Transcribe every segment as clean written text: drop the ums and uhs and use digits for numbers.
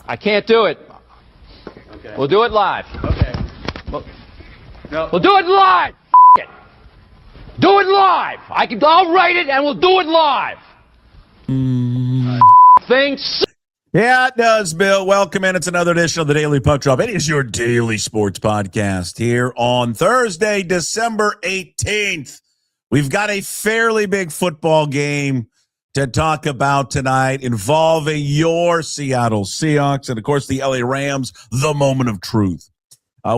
I can't do it. Okay. We'll do it live. Okay. No. We'll do it live. It. Do it live. I'll write it and we'll do it live. Things. Yeah, it does, Bill. Welcome in. It's another edition of the Daily Puck Drop. It is your daily sports podcast here on Thursday, December 18th. We've got a fairly big football game to talk about tonight involving your Seattle Seahawks and, of course, the LA Rams, the moment of truth.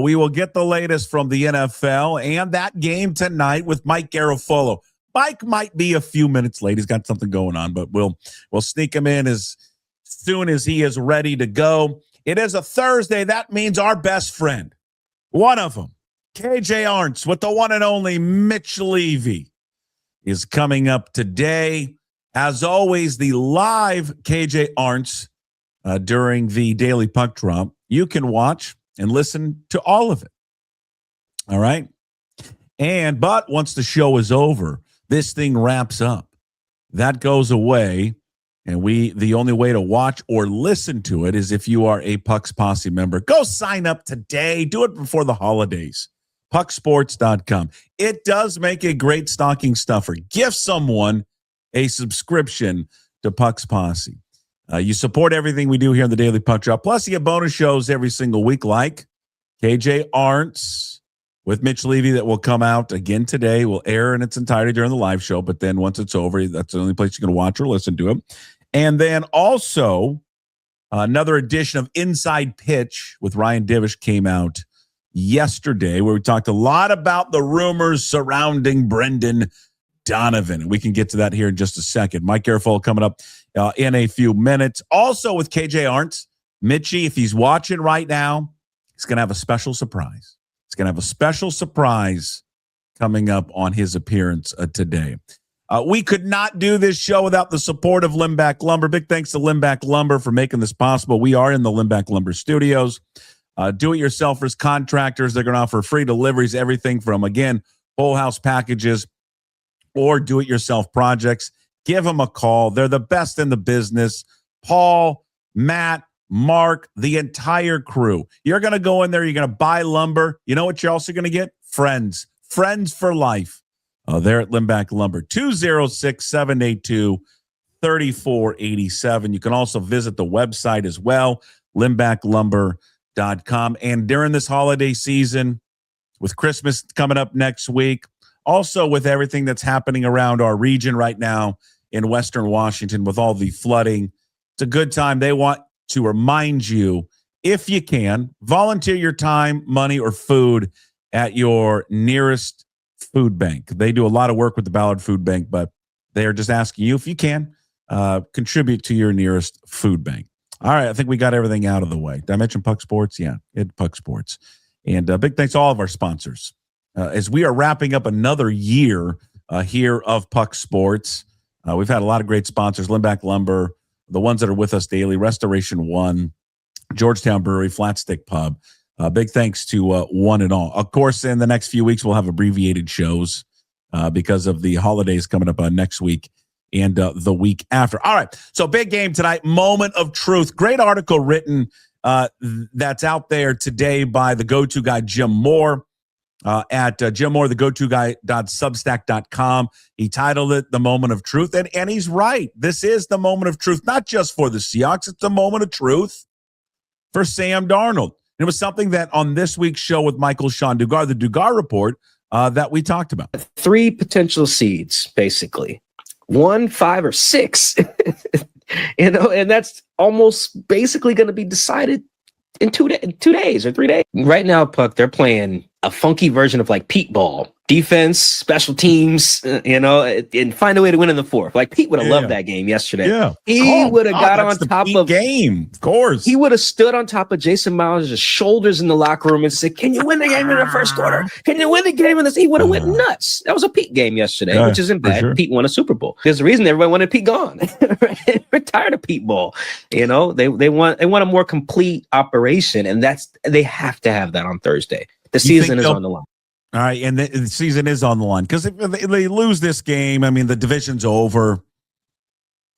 We will get the latest from the NFL and that game tonight with Mike Garafolo. Mike might be a few minutes late. He's got something going on, but we'll sneak him in as soon as he is ready to go. It is a Thursday. That means our best friend, one of them, KJ-Arent with the one and only Mitch Levy, is coming up today. As always, the live KJ-Arent during the Daily Puck Drop, you can watch and listen to all of it. All right? But once the show is over, this thing wraps up. That goes away, and the only way to watch or listen to it is if you are a Puck's Posse member. Go sign up today. Do it before the holidays. Pucksports.com. It does make a great stocking stuffer. Give someone a subscription to Puck's Posse. You support everything we do here in the Daily Puck Drop. Plus, you get bonus shows every single week, like KJ-Arent with Mitch Levy that will come out again today. Will air in its entirety during the live show, but then once it's over, that's the only place you can watch or listen to it. And then also, another edition of Inside Pitch with Ryan Divish came out yesterday, where we talked a lot about the rumors surrounding Brendan Donovan. And we can get to that here in just a second. Mike Garafolo coming up in a few minutes. Also with KJ-Arent, Mitchie, if he's watching right now, he's going to have a special surprise. He's going to have a special surprise coming up on his appearance today. We could not do this show without the support of Limback Lumber. Big thanks to Limback Lumber for making this possible. We are in the Limback Lumber studios. Do-it-yourselfers, contractors, they're going to offer free deliveries, everything from, again, whole house packages or do-it-yourself projects. Give them a call. They're the best in the business. Paul, Matt, Mark, the entire crew. You're going to go in there. You're going to buy lumber. You know what you're also going to get? Friends. Friends for life. They're at Limback Lumber. 206-782-3487. You can also visit the website as well, limbacklumber.com. And during this holiday season, with Christmas coming up next week, also with everything that's happening around our region right now in Western Washington with all the flooding, it's a good time. They want to remind you, if you can, volunteer your time, money, or food at your nearest food bank. They do a lot of work with the Ballard Food Bank, but they are just asking you, if you can, contribute to your nearest food bank. All right, I think we got everything out of the way. Did I mention Puck Sports? Yeah, Puck Sports. And big thanks to all of our sponsors. As we are wrapping up another year here of Puck Sports, we've had a lot of great sponsors. Limback Lumber, the ones that are with us daily, Restoration One, Georgetown Brewery, Flat Stick Pub. Big thanks to one and all. Of course, in the next few weeks, we'll have abbreviated shows because of the holidays coming up next week and the week after. All right, so big game tonight, moment of truth. Great article written that's out there today by the go-to guy, Jim Moore. At Jim Moore, the go-to guy.substack.com. He titled it The Moment of Truth, and he's right. This is the moment of truth, not just for the Seahawks. It's the moment of truth for Sam Darnold. And it was something that on this week's show with Michael Sean Dugar, the Dugar Report, that we talked about. 3 potential seeds, basically. 1, 5, or 6. And that's almost basically going to be decided in 2 days or 3 days. Right now, Puck, they're playing a funky version of like Pete ball. Defense, special teams, and find a way to win in the fourth. Like Pete would have loved that game yesterday. Yeah. He would have got on top of game. Of course. He would have stood on top of Jason Myers' shoulders in the locker room and said, "Can you win the game in the first quarter? Can you win the game in this?" He would have went nuts. That was a Pete game yesterday, which isn't bad. Sure. Pete won a Super Bowl. There's a reason everybody wanted Pete gone. We're tired of Pete ball. They want a more complete operation, and they have to have that on Thursday. The season is on the line. All right, and the season is on the line because if they lose this game, I mean, the division's over.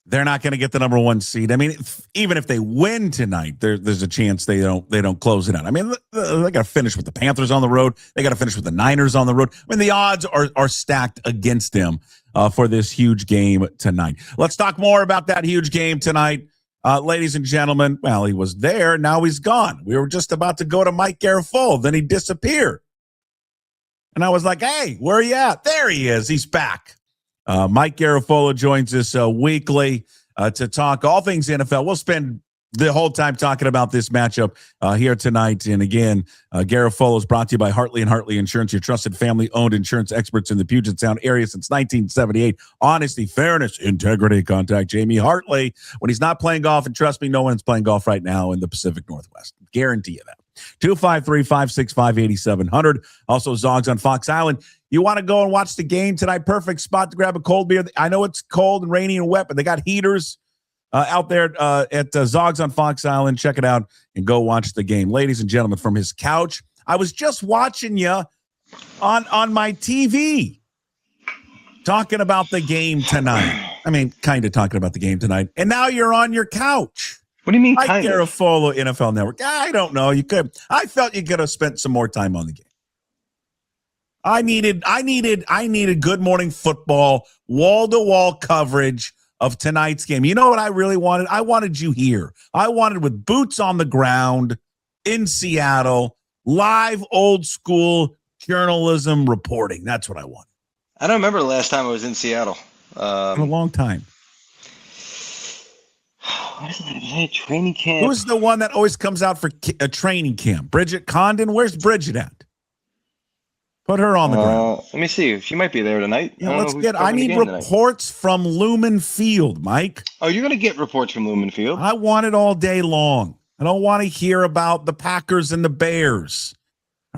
they're not going to get the number 1 seed. I mean, even if they win tonight, there's a chance they don't close it out. I mean, they got to finish with the Panthers on the road. They got to finish with the Niners on the road. I mean, the odds are stacked against them for this huge game tonight. Let's talk more about that huge game tonight. Ladies and gentlemen, well, he was there. Now he's gone. We were just about to go to Mike Garafolo. Then he disappeared. And I was like, hey, where are you at? There he is. He's back. Mike Garafolo joins us weekly to talk all things NFL. We'll spend the whole time talking about this matchup here tonight. And again, Garafolo is brought to you by Hartley and Hartley Insurance, your trusted family-owned insurance experts in the Puget Sound area since 1978. Honesty, fairness, integrity. Contact Jamie Hartley when he's not playing golf. And trust me, no one's playing golf right now in the Pacific Northwest. Guarantee you that. 253-565-8700. Also, Zogs on Fox Island. You want to go and watch the game tonight? Perfect spot to grab a cold beer. I know it's cold and rainy and wet, but they got heaters out there at Zogs on Fox Island. Check it out and go watch the game. Ladies and gentlemen, from his couch, I was just watching you on my TV talking about the game tonight. I mean, kind of talking about the game tonight. And now you're on your couch. What do you mean, Mike kind of? Garafolo, NFL Network. I don't know. You could. I felt you could have spent some more time on the game. I needed Good Morning Football, wall-to-wall coverage of tonight's game. You know what I really wanted? I wanted you here. I wanted with boots on the ground in Seattle, live old school journalism reporting. That's what I wanted. I don't remember the last time I was in Seattle. In a long time. What is that? Training camp? Who's the one that always comes out for a training camp? Bridget Condon? Where's Bridget at? Put her on the ground. Let me see. She might be there tonight. Yeah, I need reports from Lumen Field, Mike. Oh, you're going to get reports from Lumen Field? I want it all day long. I don't want to hear about the Packers and the Bears.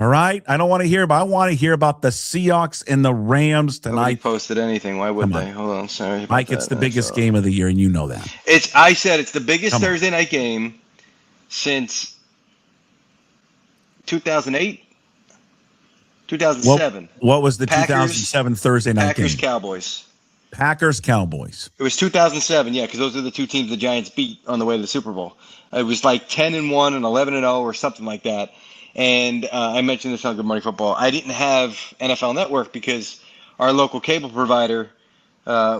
All right? I want to hear about the Seahawks and the Rams tonight. Nobody posted anything. Why would they? Hold on. Sorry. Mike, it's the biggest game of the year, and you know that. I said it's the biggest Thursday night game since 2008, 2007. What was the 2007 Thursday night game? Packers-Cowboys. Packers-Cowboys. It was 2007, yeah, because those are the two teams the Giants beat on the way to the Super Bowl. It was like 10-1 and 11-0 or something like that. And I mentioned this on Good Morning Football. I didn't have NFL Network because our local cable provider,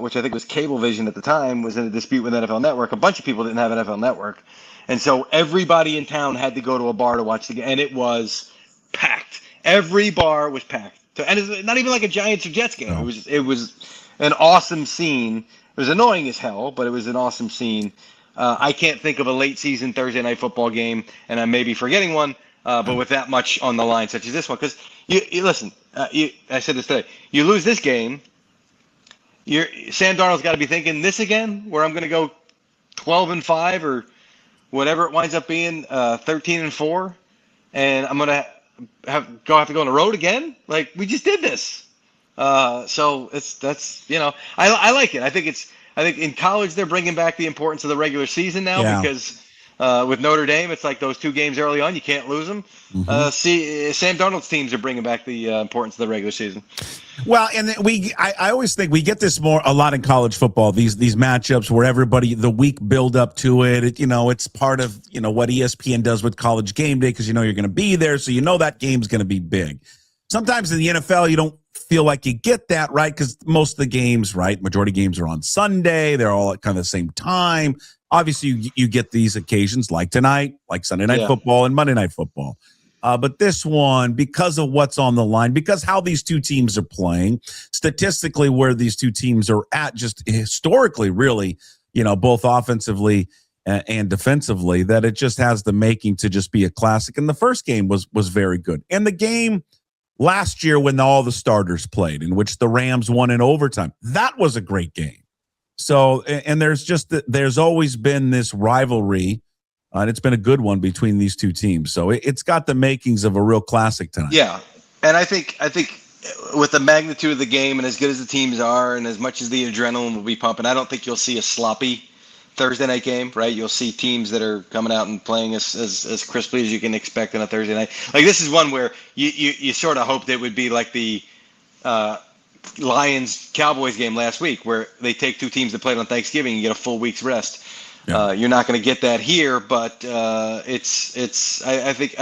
which I think was Cablevision at the time, was in a dispute with NFL Network. A bunch of people didn't have NFL Network. And so everybody in town had to go to a bar to watch the game. And it was packed. Every bar was packed. And it's not even like a Giants or Jets game. No. It was an awesome scene. It was annoying as hell, but it was an awesome scene. I can't think of a late season Thursday night football game, and I may be forgetting one, but with that much on the line, such as this one. Because you listen, I said this today. You lose this game, Sam Darnold's got to be thinking this again, where I'm going to go 12-5 or whatever it winds up being, 13-4, and I'm going to have to go on the road again. Like, we just did this. So that's I like it. I think in college they're bringing back the importance of the regular season now because with Notre Dame it's like those two games early on you can't lose them. Mm-hmm. Sam Darnold's teams are bringing back the importance of the regular season. Well, and I always think we get this a lot in college football. These matchups where everybody the week build up to it. It's part of what ESPN does with College Game Day because you're going to be there, so that game's going to be big. Sometimes in the NFL you don't feel like you get that, right? Because most of the games, majority games are on Sunday. They're all at kind of the same time. Obviously, you get these occasions like tonight, like Sunday Night Football and Monday Night Football. But this one, because of what's on the line, because how these two teams are playing, statistically where these two teams are at, just historically, really, both offensively and defensively, that it just has the making to just be a classic. And the first game was very good. And the game last year when all the starters played, in which the Rams won in overtime, that was a great game. So, and there's always been this rivalry, and it's been a good one between these two teams. So it's got the makings of a real classic tonight. Yeah, and I think with the magnitude of the game and as good as the teams are, and as much as the adrenaline will be pumping, I don't think you'll see a sloppy Thursday night game, right? You'll see teams that are coming out and playing as crisply as you can expect on a Thursday night. Like this is one where you sort of hoped it would be like the Lions Cowboys game last week, where they take two teams that played on Thanksgiving and get a full week's rest. Yeah. You're not going to get that here, but I think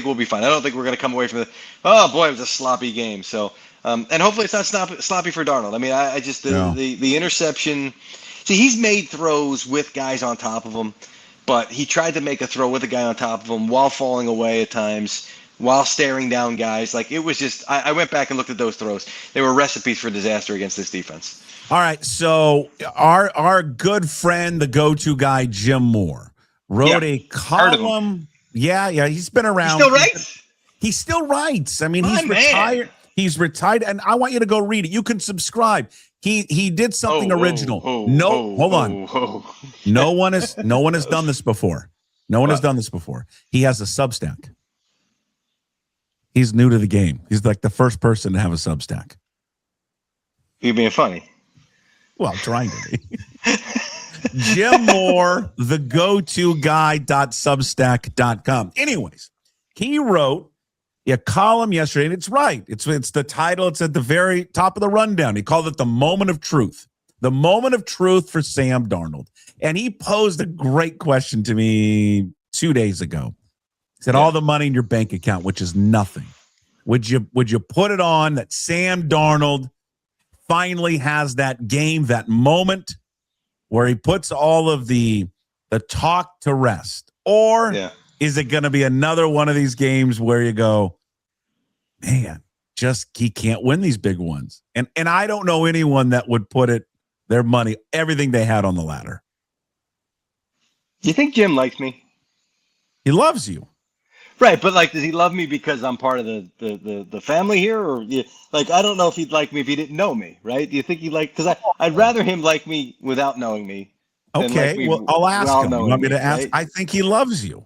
we'll be fine. I don't think we're going to come away from oh boy, it was a sloppy game. So and hopefully it's not sloppy for Darnold. I mean, I just the interception. See, he's made throws with guys on top of him, but he tried to make a throw with a guy on top of him while falling away at times, while staring down guys. Like, it was just, I went back and looked at those throws. They were recipes for disaster against this defense. All right, so our good friend, the go-to guy, Jim Moore, wrote a column. Yeah, he's been around. He still writes? He still writes. I mean, he's man. retired. He's retired, and I want you to go read it. You can subscribe. He did something original. Hold on. No one has done this before. No one has done this before. He has a Substack. He's new to the game. He's like the first person to have a Substack. You being funny? Well, I'm trying to be. Jim Moore, the go-to guy.substack.com. Anyways, he wrote a column yesterday, and it's right. It's the title. It's at the very top of the rundown. He called it the moment of truth. The moment of truth for Sam Darnold. And he posed a great question to me 2 days ago. He said, all the money in your bank account, which is nothing. Would you put it on that Sam Darnold finally has that game, that moment where he puts all of the talk to rest? Or is it going to be another one of these games where you go, man, he can't win these big ones? And I don't know anyone that would put their money, everything they had on the ladder. Do you think Jim likes me? He loves you. Right, but like, does he love me because I'm part of the family here, or like, I don't know if he'd like me if he didn't know me, right? Do you think he'd like? Because I'd rather him like me without knowing me. Okay, like me well, I'll ask him. You want me to ask? Right? I think he loves you.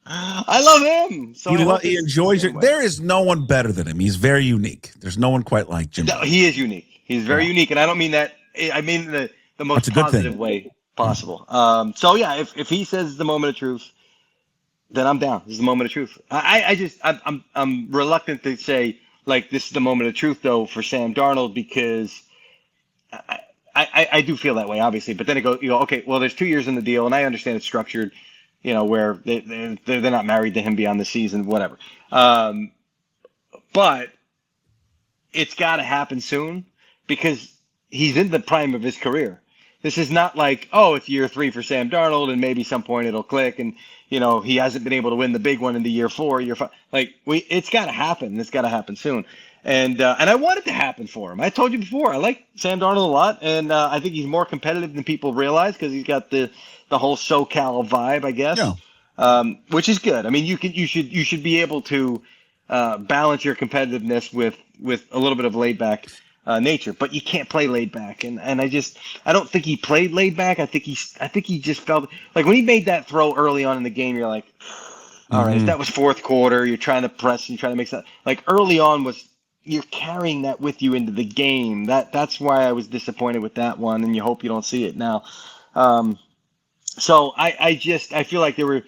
I love him. So he enjoys it. There is no one better than him. He's very unique. There's no one quite like Jim. No, he is unique. He's very unique, and I don't mean that. I mean the most positive way possible. So yeah, if he says the moment of truth, then I'm down. This is the moment of truth. I'm reluctant to say like this is the moment of truth though for Sam Darnold, because I do feel that way, obviously. But then you go, okay, well, there's 2 years in the deal, and I understand it's structured, where they're not married to him beyond the season, whatever. But it's got to happen soon because he's in the prime of his career. This is not like, it's year 3 for Sam Darnold, and maybe some point it'll click, and he hasn't been able to win the big one in the year 4, year 5. Like it's got to happen. It's got to happen soon. And I want it to happen for him. I told you before, I like Sam Darnold a lot, and I think he's more competitive than people realize because he's got the whole SoCal vibe, I guess, which is good. I mean, you should be able to balance your competitiveness with a little bit of laid back nature, but you can't play laid back. And I don't think he played laid back. I think he just felt like when he made that throw early on in the game, you're like, all right, if that was fourth quarter, you're trying to press and trying to make that, like early on you're carrying that with you into the game. That's why I was disappointed with that one, and you hope you don't see it now. So I feel like there were,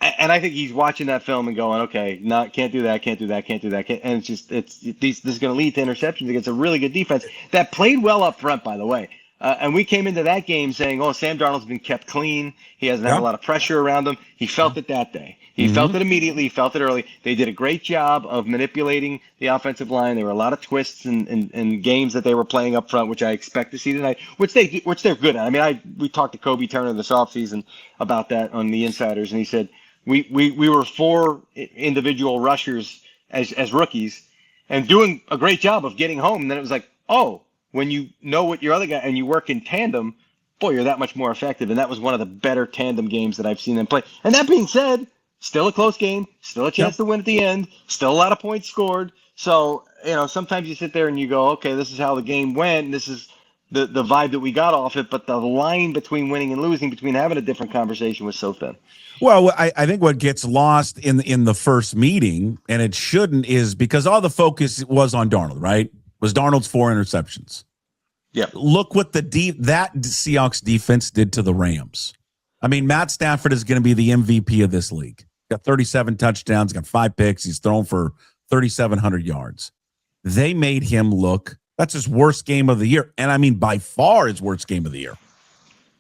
and I think he's watching that film and going, okay, can't do that. And this is going to lead to interceptions against a really good defense that played well up front, by the way. And we came into that game saying, Sam Darnold's been kept clean. He hasn't had a lot of pressure around him. He felt it that day. He felt it immediately. He felt it early. They did a great job of manipulating the offensive line. There were a lot of twists and games that they were playing up front, which I expect to see tonight, which they're good at. I mean, we talked to Kobe Turner this offseason about that on the Insiders, and he said we were 4 individual rushers as rookies and doing a great job of getting home. And then it was like, when you know what your other guy and you work in tandem, boy, you're that much more effective. And that was one of the better tandem games that I've seen them play. And that being said, still a close game, still a chance to win at the end, still a lot of points scored. So, sometimes you sit there and you go, okay, this is how the game went. And this is the vibe that we got off it. But the line between winning and losing, between having a different conversation, was so thin. Well, I think what gets lost in the first meeting, and it shouldn't, is because all the focus was on Darnold, right? Was Darnold's 4 interceptions. Yeah. Look what that Seahawks defense did to the Rams. I mean, Matt Stafford is going to be the MVP of this league. Got 37 touchdowns, got 5 picks. He's thrown for 3,700 yards. They made him look That's his worst game of the year. And I mean, by far his worst game of the year.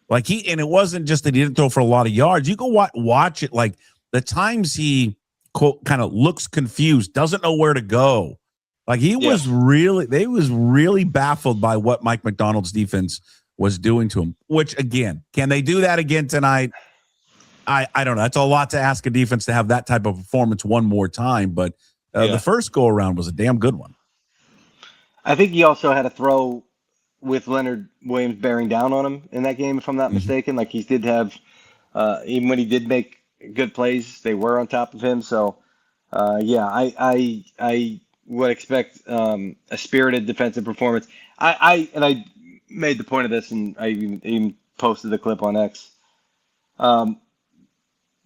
Like and it wasn't just that he didn't throw for a lot of yards. You go watch it. Like the times he quote kind of looks confused, doesn't know where to go. Like they was really baffled by what Mike Macdonald's defense was doing to him, which again, can they do that again tonight? I don't know. That's a lot to ask a defense to have that type of performance one more time. But the first go around was a damn good one. I think he also had a throw with Leonard Williams bearing down on him in that game, if I'm not mistaken. Like he did have, even when he did make good plays, they were on top of him. So, I would expect a spirited defensive performance. I made the point of this, and I even posted the clip on X.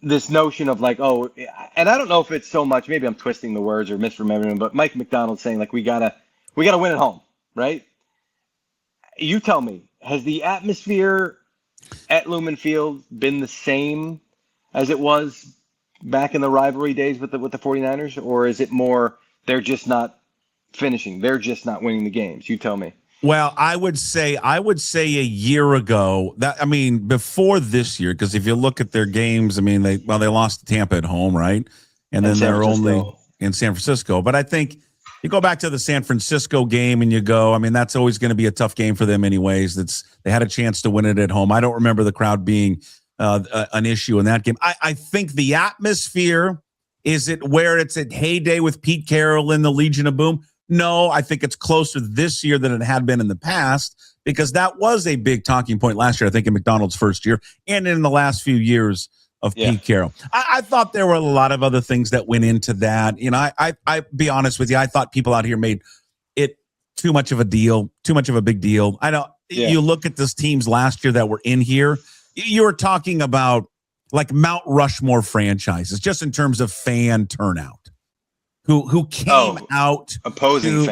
This notion of like, and I don't know if it's so much, maybe I'm twisting the words or misremembering, but Mike Macdonald saying like, we gotta win at home, right? You tell me, has the atmosphere at Lumen Field been the same as it was back in the rivalry days with the 49ers, or is it more they're just not finishing, they're just not winning the games? You tell me. Well, I would say a year ago before this year, because if you look at their games, they lost to Tampa at home, right? And then they're only in San Francisco. But I think you go back to the San Francisco game and you go, that's always going to be a tough game for them anyways. They had a chance to win it at home. I don't remember the crowd being an issue in that game. I think the atmosphere, is it where it's at heyday with Pete Carroll in the Legion of Boom? No, I think it's closer this year than it had been in the past, because that was a big talking point last year, I think, in McDonald's first year and in the last few years of Pete Carroll. I thought there were a lot of other things that went into that. I be honest with you, I thought people out here made it too much of a deal, too much of a big deal. You look at these teams last year that were in here, you were talking about like Mount Rushmore franchises, just in terms of fan turnout. Who came out opposing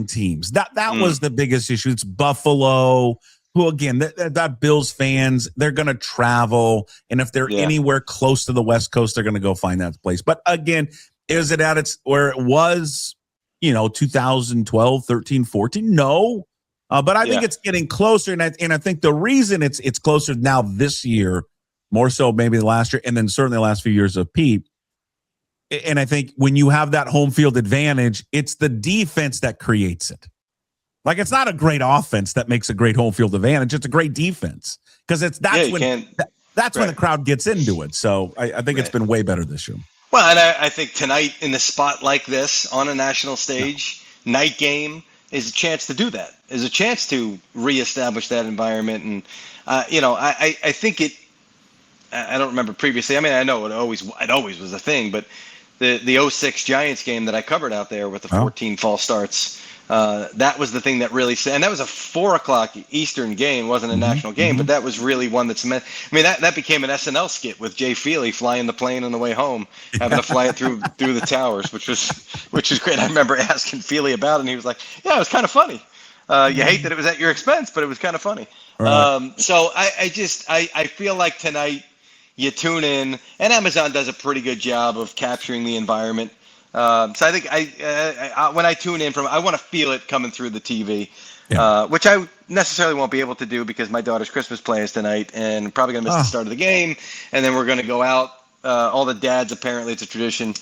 teams. That was the biggest issue. It's Buffalo, who again, that Bills fans, they're going to travel, and if they're anywhere close to the West Coast, they're going to go find that place. But again, is it at its where it was, 2012, 13, 14? No. But I think it's getting closer, and I think the reason it's closer now this year, more so maybe last year, and then certainly the last few years of Pete. And I think when you have that home field advantage, it's the defense that creates it. Like, it's not a great offense that makes a great home field advantage. It's a great defense, because that's when the crowd gets into it. So I think it's been way better this year. Well, and I think tonight in a spot like this on a national stage, night game is a chance to do that, is a chance to reestablish that environment. And, I think I don't remember previously. I know it always was a thing, but the 06 Giants game that I covered out there with the 14 false starts, that was the thing that really said, and that was a 4:00 Eastern game, wasn't a national game, but that was really one that's meant. That became an SNL skit with Jay Feely flying the plane on the way home, having to fly it through the towers, which was great. I remember asking Feely about it, and he was like, "Yeah, it was kind of funny. You hate that it was at your expense, but it was kind of funny." Right. So I feel like tonight, you tune in, and Amazon does a pretty good job of capturing the environment. So I think when I tune in I want to feel it coming through the TV, which I necessarily won't be able to do because my daughter's Christmas play is tonight, and probably going to miss the start of the game. And then we're going to go out. All the dads, apparently it's a tradition.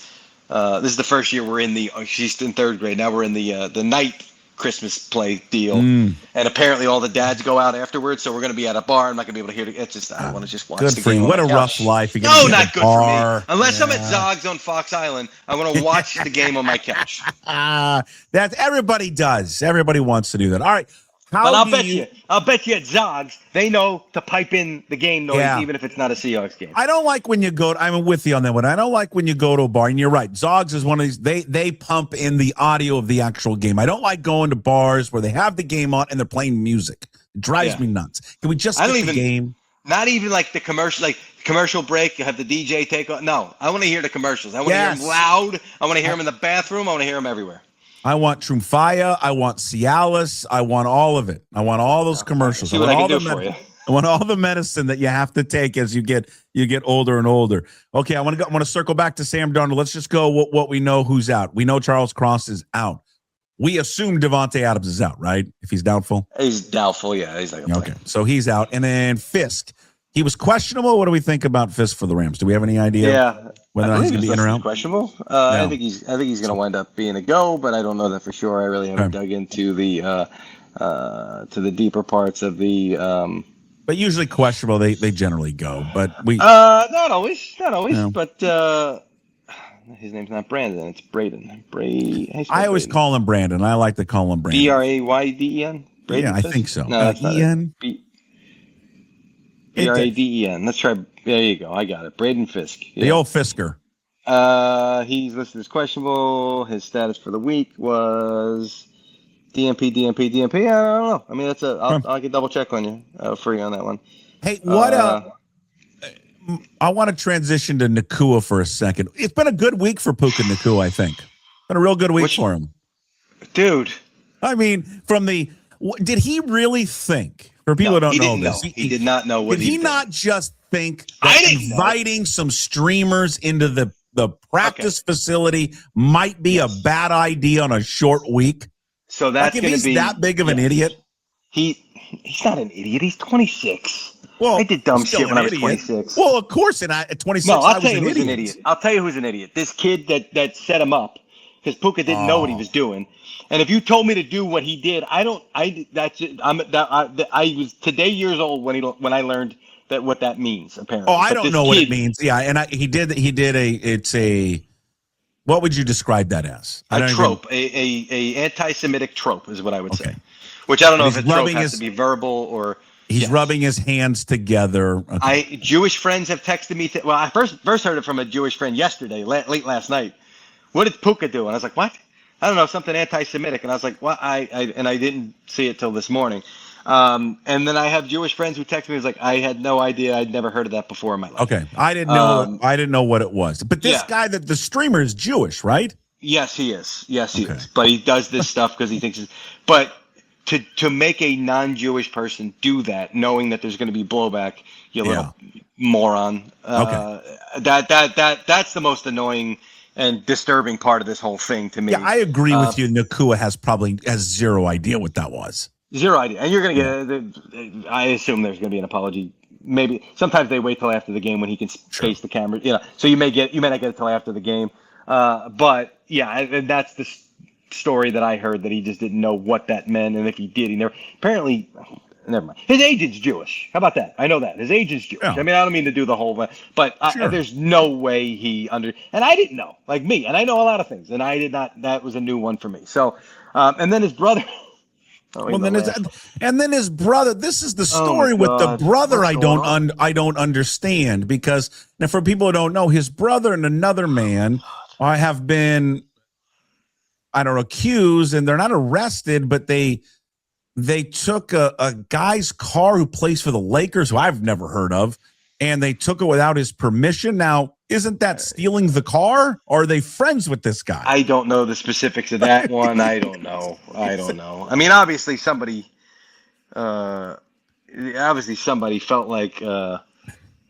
This is the first year we're in she's in third grade. Now we're in the night Christmas play deal, and apparently all the dads go out afterwards, so we're going to be at a bar. I'm not going to be able to hear it. It's just I want to just watch the game. What a rough life. No, not good for me. Unless I'm at Zog's on Fox Island, I want to watch the game on my couch. That everybody does. Everybody wants to do that. All right. But I'll bet you at Zog's, they know to pipe in the game noise, even if it's not a Seahawks game. I don't like when you go. I'm with you on that one. I don't like when you go to a bar, and you're right. Zog's is one of these. They pump in the audio of the actual game. I don't like going to bars where they have the game on and they're playing music. It drives me nuts. Can we just get the game? Not even like the commercial break. You have the DJ take on. No, I want to hear the commercials. I want to hear them loud. I want to hear them in the bathroom. I want to hear them everywhere. I want Trumfaya. I want Cialis. I want all of it. I want all those commercials. See what I can do for you. I want all the medicine that you have to take as you get older and older. Okay, I want to circle back to Sam Darnold. Let's just go what we know who's out. We know Charles Cross is out. we assume Devontae Adams is out, right? If he's doubtful. He's doubtful. Yeah, he's like okay. So he's out, and then Fisk. He was questionable. What do we think about Fisk for the Rams? Do we have any idea? Yeah, whether he's going to be in or out? Questionable. I think he's going to wind up being a go, but I don't know that for sure. I really haven't dug into the to the deeper parts of the. But usually questionable. They generally go, but we. Not always. No. But his name's not Brandon. It's Braden. I always call him Brandon. I like to call him Brandon. Brayden. Yeah, I think so. No, that's not E-N. Braden. Let's try. There you go. I got it. Braden Fisk. Yeah. The old Fisker. He's listed as questionable. His status for the week was DMP. I don't know. I mean, I can double check on you for you on that one. Hey, what? I want to transition to Nacua for a second. It's been a good week for Puka Nacua, I think. Been a real good week for him, dude. I mean, did he really think? For people who don't know this, he did not know what he did. Did he not just think that inviting some streamers into the practice facility might be a bad idea on a short week? So that's going to be that big of an idiot. He's not an idiot. He's 26. Well, I did dumb shit when I was 26. Well, of course, and at 26, no, I'll tell you who's an idiot. I'll tell you who's an idiot. This kid that set him up because Puka didn't know what he was doing. And if you told me to do what he did, I was today years old when I learned what that means. Apparently, I don't know what it means. Yeah, and he did what would you describe that as? A trope, a anti-Semitic trope is what I would say. Which I don't know if a trope has to be verbal or. He's rubbing his hands together. Okay. Jewish friends have texted me. I first heard it from a Jewish friend yesterday, late last night. What did Puka do? And I was like, what? I don't know, something anti-Semitic. And I was like, what? I didn't see it till this morning. And then I have Jewish friends who text me. It was like, I had no idea. I'd never heard of that before in my life. Okay. I didn't know what it was. But this guy, the streamer, is Jewish, right? Yes, he is. Yes, he is. But he does this stuff because he thinks but to make a non-Jewish person do that, knowing that there's going to be blowback, you little moron. That's the most annoying and disturbing part of this whole thing to me. Yeah, I agree with you. Nakua has zero idea what that was. Zero idea. And you're going to get, I assume there's going to be an apology. Maybe sometimes they wait till after the game when he can face the camera. So you may not get it till after the game. But yeah, and that's the story that I heard, that he just didn't know what that meant. And if he did, he never mind. His agent's Jewish. How about that? I know that his agent's Jewish. Yeah. I mean, I don't mean to do the whole, but there's no way and I didn't know, like me, and I know a lot of things, and I did not. That was a new one for me. So, and then his brother. Then his brother. This is the story with the brother. I don't understand, because now, for people who don't know, his brother and another man have been, accused, and they're not arrested, but they took a guy's car who plays for the Lakers, who I've never heard of, and they took it without his permission. Now, isn't that stealing the car? Or are they friends with this guy? I don't know the specifics of that one. I don't know. I mean, obviously somebody felt like,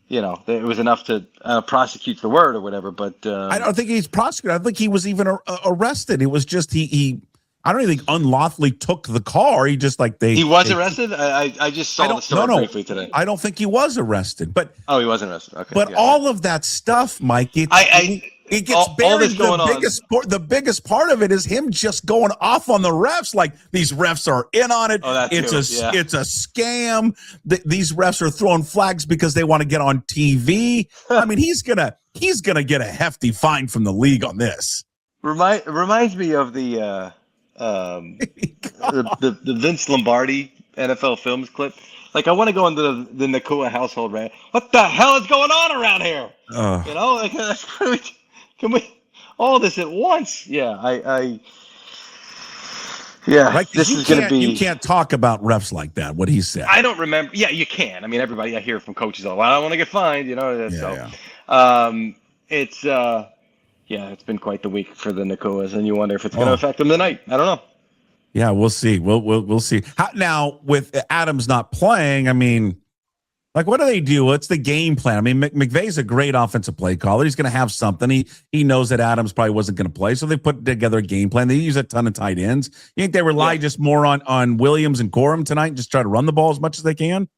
it was enough to prosecute the word or whatever. But I don't think he's prosecuted. I don't think he was even arrested. It was just he I don't even think unlawfully took the car. He just he was arrested. I just saw the story briefly today. I don't think he was arrested, but he wasn't arrested. Okay, but all of that stuff, Mike, it gets buried. The biggest part of it is him just going off on the refs, like these refs are in on it. It's a scam. These refs are throwing flags because they want to get on TV. I mean, he's gonna get a hefty fine from the league on this. Reminds me of the Vince Lombardi NFL Films clip. Like, I want to go into the Nakua household, right? What the hell is going on around here? Can we all this at once? Yeah, this is going to be. You can't talk about refs like that. What he said. I don't remember. Yeah, you can. I mean, everybody. I hear from coaches all. I don't want to get fined. It's been quite the week for the Nakuas, and you wonder if it's going to affect them tonight. I don't know. Yeah, we'll see. We'll see. Now, with Adams not playing, I mean, Like, what do they do? What's the game plan? I mean, McVay's a great offensive play caller. He's going to have something. He knows that Adams probably wasn't going to play, so they put together a game plan. They use a ton of tight ends. You think they rely just more on Williams and Corum tonight and just try to run the ball as much as they can?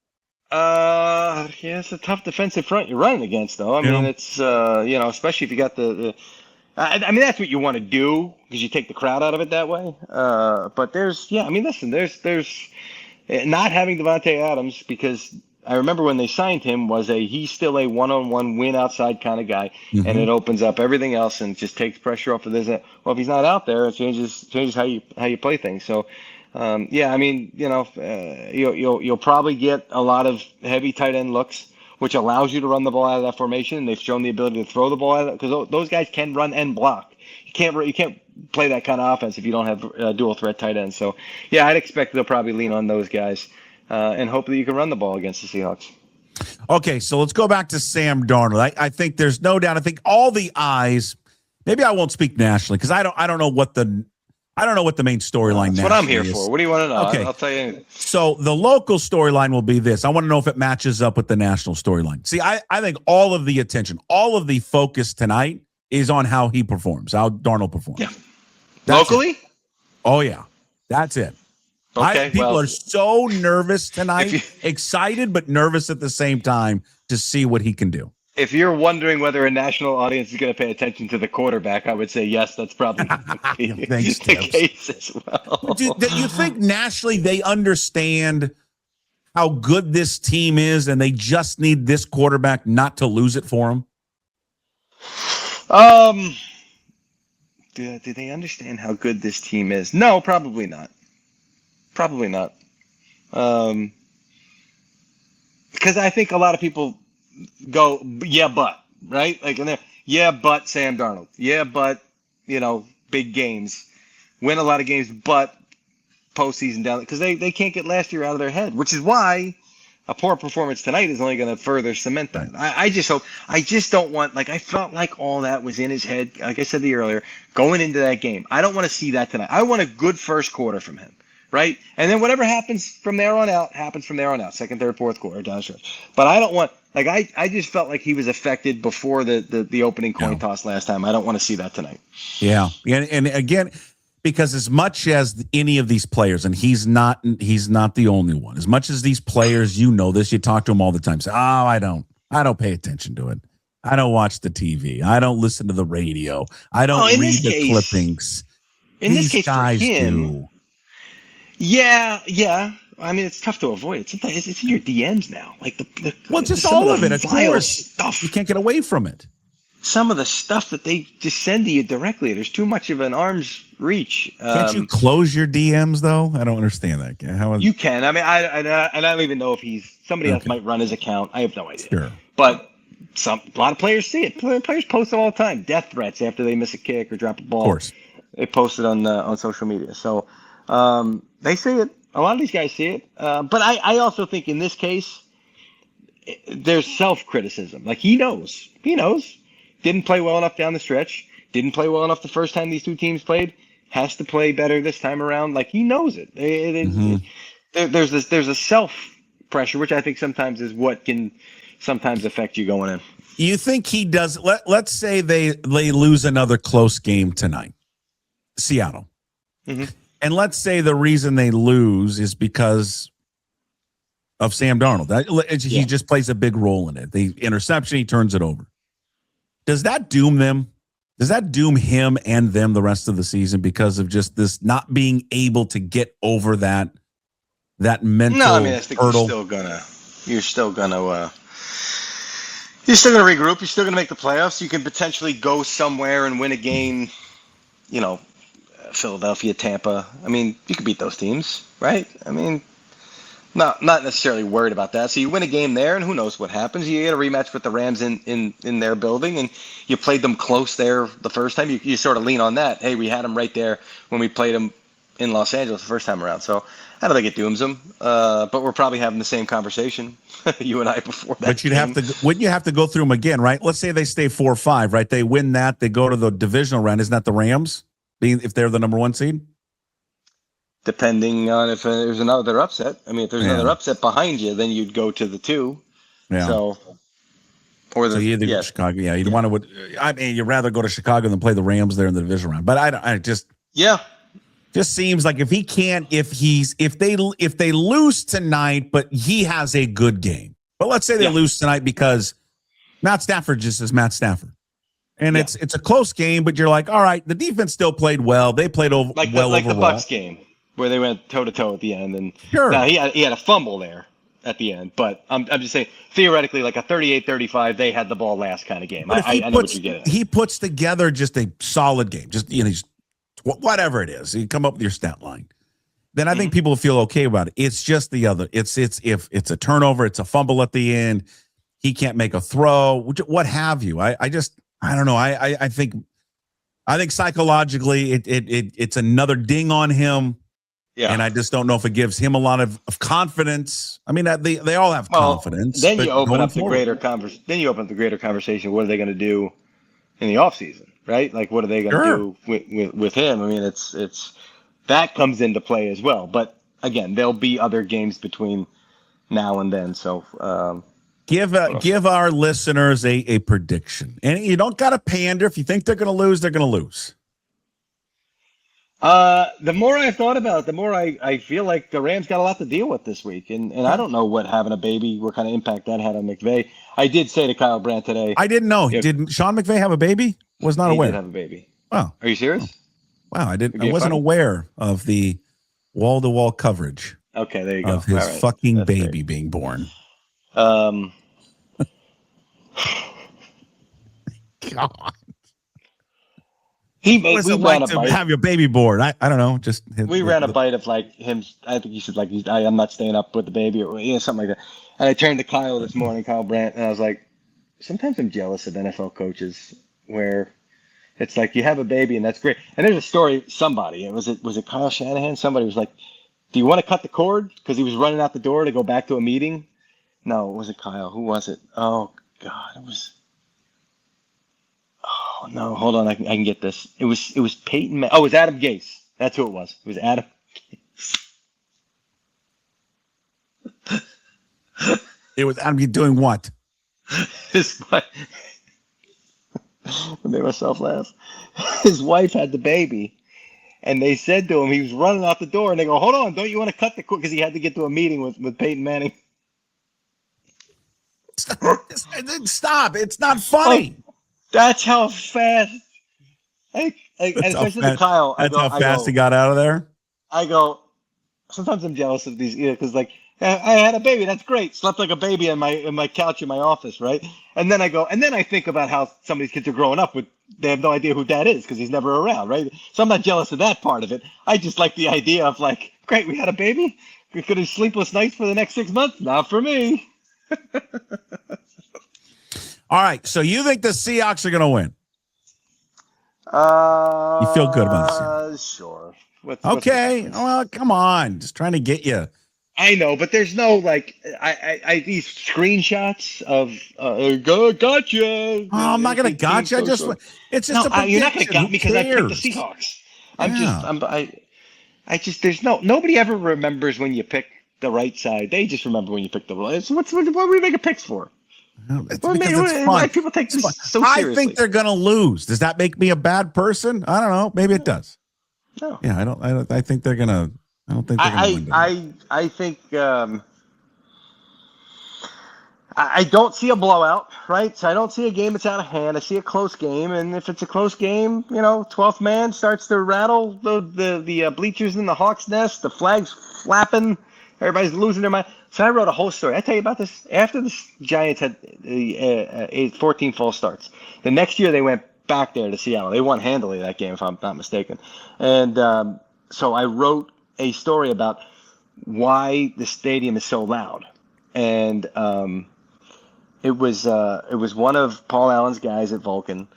Yeah, it's a tough defensive front you're running against, though. I mean, it's especially if you got the I mean, that's what you want to do because you take the crowd out of it that way. But there's not having Devontae Adams, because I remember when they signed him he's still a one-on-one win outside kind of guy, and it opens up everything else and just takes pressure off of this. Well, if he's not out there, it changes how you play things. So, I mean, you'll probably get a lot of heavy tight end looks, which allows you to run the ball out of that formation. And they've shown the ability to throw the ball out of that, because those guys can run and block. You can't play that kind of offense if you don't have dual threat tight ends. So, yeah, I'd expect they'll probably lean on those guys. And hopefully you can run the ball against the Seahawks. Okay, so let's go back to Sam Darnold. I think there's no doubt. I think all the eyes. Maybe I won't speak nationally because I don't know what the main storyline. That's what I'm here for. What do you want to know? Okay. I'll tell you. So the local storyline will be this. I want to know if it matches up with the national storyline. See, I think all of the attention, all of the focus tonight is on how he performs, how Darnold performs. Yeah. That's Locally? It. Oh yeah, that's it. Okay, people are so nervous tonight, excited but nervous at the same time to see what he can do. If you're wondering whether a national audience is going to pay attention to the quarterback, I would say yes, that's probably the case as well. Do you think nationally they understand how good this team is and they just need this quarterback not to lose it for them? Do they understand how good this team is? No, probably not. Probably not. Because I think a lot of people go, yeah, but, right? Like, and they're, yeah, but Sam Darnold. Yeah, but, big games. Win a lot of games, but postseason down. Because they can't get last year out of their head, which is why a poor performance tonight is only going to further cement that. I just don't want, I felt like all that was in his head, like I said earlier, going into that game. I don't want to see that tonight. I want a good first quarter from him. Right? And then whatever happens from there on out, happens from there on out. Second, third, fourth quarter, down the stretch. But I don't want, I just felt like he was affected before the opening coin toss last time. I don't want to see that tonight. Yeah. And again, because as much as any of these players, and he's not the only one, as much as these players, you talk to them all the time, say, I don't pay attention to it. I don't watch the TV. I don't listen to the radio. I don't read the clippings. In this case, guys for him, do. Yeah. I mean, it's tough to avoid. It's in your DMs now. Just all of it. Of course, stuff. You can't get away from it. Some of the stuff that they just send to you directly. There's too much of an arm's reach. Can't you close your DMs though? I don't understand that. You can. I mean, I don't even know if somebody else might run his account. I have no idea. Sure. But a lot of players see it. Players post it all the time. Death threats after they miss a kick or drop a ball. Of course. They post it on social media. So. They see it. A lot of these guys see it. But I also think in this case, there's self-criticism. He knows. Didn't play well enough down the stretch. Didn't play well enough the first time these two teams played. Has to play better this time around. He knows it. There's a self-pressure, which I think sometimes is what can sometimes affect you going in. You think he does? Let's say they lose another close game tonight. Seattle. Mm-hmm. And let's say the reason they lose is because of Sam Darnold. He just plays a big role in it. The interception, he turns it over. Does that doom them? Does that doom him and them the rest of the season because of just this not being able to get over that mental hurdle? No, I mean, I think you're still gonna regroup. You're still gonna make the playoffs. You can potentially go somewhere and win a game. Philadelphia, Tampa. I mean, you could beat those teams, right? I mean, not necessarily worried about that. So you win a game there, and who knows what happens? You get a rematch with the Rams in their building, and you played them close there the first time. You sort of lean on that. Hey, we had them right there when we played them in Los Angeles the first time around. So I don't think it dooms them. But we're probably having the same conversation, you and I, before that. But wouldn't you have to go through them again, right? Let's say they stay 4-5, right? They win that. They go to the divisional round. Isn't that the Rams? If they're the number one seed? Depending on if there's another upset. I mean, if there's another upset behind you, then you'd go to the 2. Yeah. So, or So you either go to Chicago. Yeah, you'd want to. I mean, you'd rather go to Chicago than play the Rams there in the division round. But I just seems like if he can't, if they lose tonight, but he has a good game. But let's say they lose tonight because Matt Stafford just is Matt Stafford, and it's a close game. But you're like, all right, the defense still played well. They played well like overall. the Bucs game where they went toe to toe at the end, and sure, now he had a fumble there at the end, but I'm just saying theoretically, like a 38-35, they had the ball last kind of game. I know what you're getting at. He puts together just a solid game, just whatever it is. You come up with your stat line. Then I think people feel okay about it. It's just the other. It's if it's a turnover, it's a fumble at the end. He can't make a throw, what have you. I don't know. I think psychologically it's another ding on him. Yeah. And I just don't know if it gives him a lot of confidence. I mean, they all have confidence. Then you open up the greater conversation. What are they going to do in the offseason, right? Like, what are they going to do with him? I mean, it's that comes into play as well. But again, there'll be other games between now and then. So give our listeners a prediction, and you don't got to pander. If you think they're going to lose, they're going to lose. The more I've thought about it, the more I feel like the Rams got a lot to deal with this week. And I don't know what having a baby, what kind of impact that had on McVay. I did say to Kyle Brandt today. I didn't know. Did Sean McVay have a baby? Was not aware. He did have a baby. Wow. Are you serious? Wow. I wasn't aware of the wall-to-wall coverage. Okay, there you go. Of his fucking baby being born. God. What is it like to have your baby born? I don't know. Just we ran a bite of like him. I think he said like I'm not staying up with the baby or something like that. And I turned to Kyle this morning, Kyle Brandt, and I was like, sometimes I'm jealous of NFL coaches where it's like you have a baby and that's great. And there's a story. Somebody was it Kyle Shanahan? Somebody was like, "Do you want to cut the cord?" Because he was running out the door to go back to a meeting. No, it wasn't Kyle. Who was it? Oh God, it was. Oh no! Hold on, I can get this. It was Peyton. It was Adam Gase. That's who it was. It was Adam Gase. It was Adam Gase doing what? His wife. I made myself laugh. His wife had the baby, and they said to him, he was running out the door, and they go, "Hold on, don't you want to cut the cord?" Because he had to get to a meeting with Peyton Manning. Stop! It's not funny. Oh. That's how fast. And especially to Kyle. That's how fast he got out of there. I go. Sometimes I'm jealous of these, because like I had a baby. That's great. Slept like a baby in my couch in my office, right? And then I think about how some of these kids are growing up with. They have no idea who dad is because he's never around, right? So I'm not jealous of that part of it. I just like the idea of like, great, we had a baby. We could have sleepless nights for the next 6 months. Not for me. All right, so you think the Seahawks are going to win? You feel good about the Seahawks? Sure. Okay, well, come on. Just trying to get you. I know, but there's no, like, I these screenshots of, gotcha. Oh, I'm not going to gotcha. It's just a prediction. You're not going to got me because I picked the Seahawks. Nobody ever remembers when you pick the right side. They just remember when you pick the right. So what are we making picks for? It's because it's fun. Why people take this so seriously? I think they're going to lose. Does that make me a bad person? I don't know. Maybe it does. No. Yeah, I think they're going to. I don't think they're going to win. I think I don't see a blowout, right? So I don't see a game that's out of hand. I see a close game, and if it's a close game, 12th man starts to rattle the bleachers in the Hawks' nest, the flags flapping, everybody's losing their mind. So I wrote a whole story. I tell you about this. After the Giants had 14 false starts, the next year they went back there to Seattle. They won handily that game, if I'm not mistaken. And so I wrote a story about why the stadium is so loud. And it was one of Paul Allen's guys at Vulcan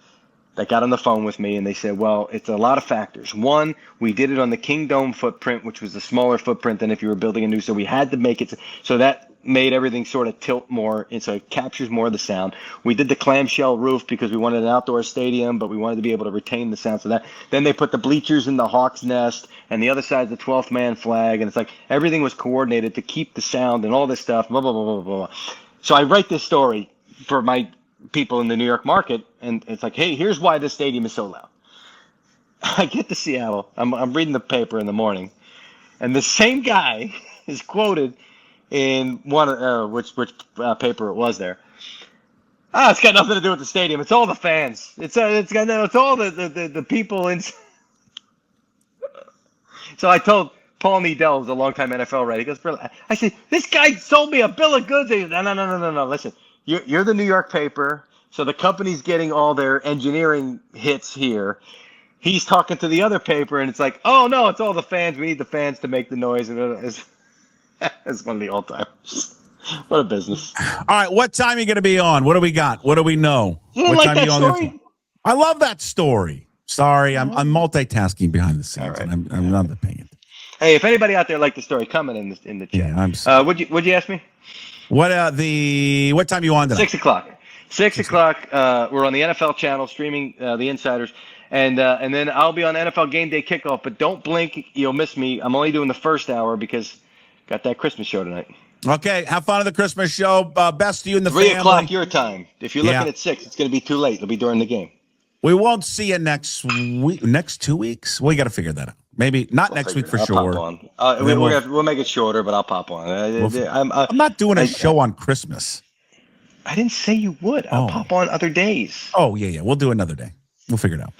that got on the phone with me, and they said, well, it's a lot of factors. One, we did it on the King Dome footprint, which was a smaller footprint than if you were building a new, so we had to make it so that made everything sort of tilt more, and so it captures more of the sound. We did the clamshell roof because we wanted an outdoor stadium, but we wanted to be able to retain the sound. So that then they put the bleachers in the Hawks' nest, and the other side's the 12th man flag, and it's like everything was coordinated to keep the sound and all this stuff, blah, blah, blah, blah, blah. So I write this story for my people in the New York market, and it's like, hey, here's why this stadium is so loud. I get to Seattle. I'm reading the paper in the morning, and the same guy is quoted in which paper it was there. It's got nothing to do with the stadium. It's all the fans. It's all the people in. So I told Paul Needell, who's a longtime NFL writer, he goes, I said, this guy sold me a bill of goods. He goes, no. Listen, you're the New York paper, so the company's getting all their engineering hits here. He's talking to the other paper, and it's like, oh, no, it's all the fans. We need the fans to make the noise. And it's one of the all-timers. What a business. All right, what time are you going to be on? What do we got? What do we know? You didn't what like time that are you on story? I love that story. Sorry, I'm multitasking behind the scenes, right. and I'm not paying it. Hey, if anybody out there liked the story, comment in the chat. Yeah, What'd you ask me? What time are you on tonight? 6 o'clock. 6 o'clock. We're on the NFL channel streaming the Insiders, and then I'll be on NFL Game Day Kickoff. But don't blink, you'll miss me. I'm only doing the first hour because got that Christmas show tonight. Okay, have fun at the Christmas show. Best to you and the 3 family. 3 o'clock your time. If you're looking at 6, it's going to be too late. It'll be during the game. We won't see you next week. Next 2 weeks? We got to figure that out. Maybe not next week for sure. Pop on. We'll make it shorter, but I'll pop on. I'm not doing a show on Christmas. I didn't say you would. I'll pop on other days. Oh, yeah. We'll do another day. We'll figure it out.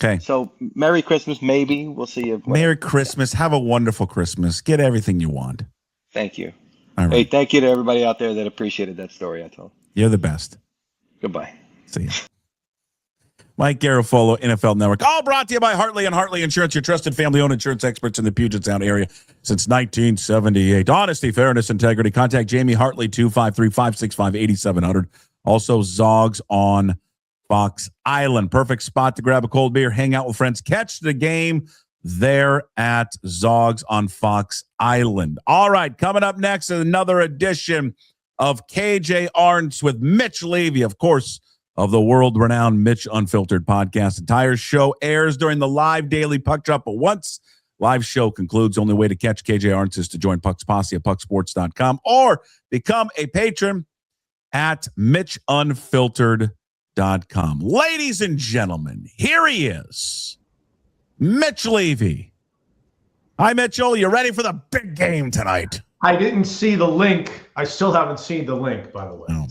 Okay. So, Merry Christmas, maybe. We'll see you. Merry Christmas. Have a wonderful Christmas. Get everything you want. Thank you. All right. Hey, thank you to everybody out there that appreciated that story I told. You're the best. Goodbye. See you. Mike Garafolo, NFL Network. All brought to you by Hartley and Hartley Insurance, your trusted family-owned insurance experts in the Puget Sound area since 1978. Honesty, fairness, integrity. Contact Jamie Hartley, 253-565-8700. Also, Zogs on Fox Island. Perfect spot to grab a cold beer, hang out with friends, catch the game there at Zogs on Fox Island. All right, coming up next is another edition of KJ-Arent with Mitch Levy, of course, of the world-renowned Mitch Unfiltered podcast. Entire show airs during the live daily puck drop, but once live show concludes, the only way to catch KJ-Arent is to join Puck's Posse at pucksports.com or become a patron at mitchunfiltered.com. Ladies and gentlemen, here he is, Mitch Levy. Hi, Mitchell. You ready for the big game tonight? I didn't see the link. I still haven't seen the link, by the way. No.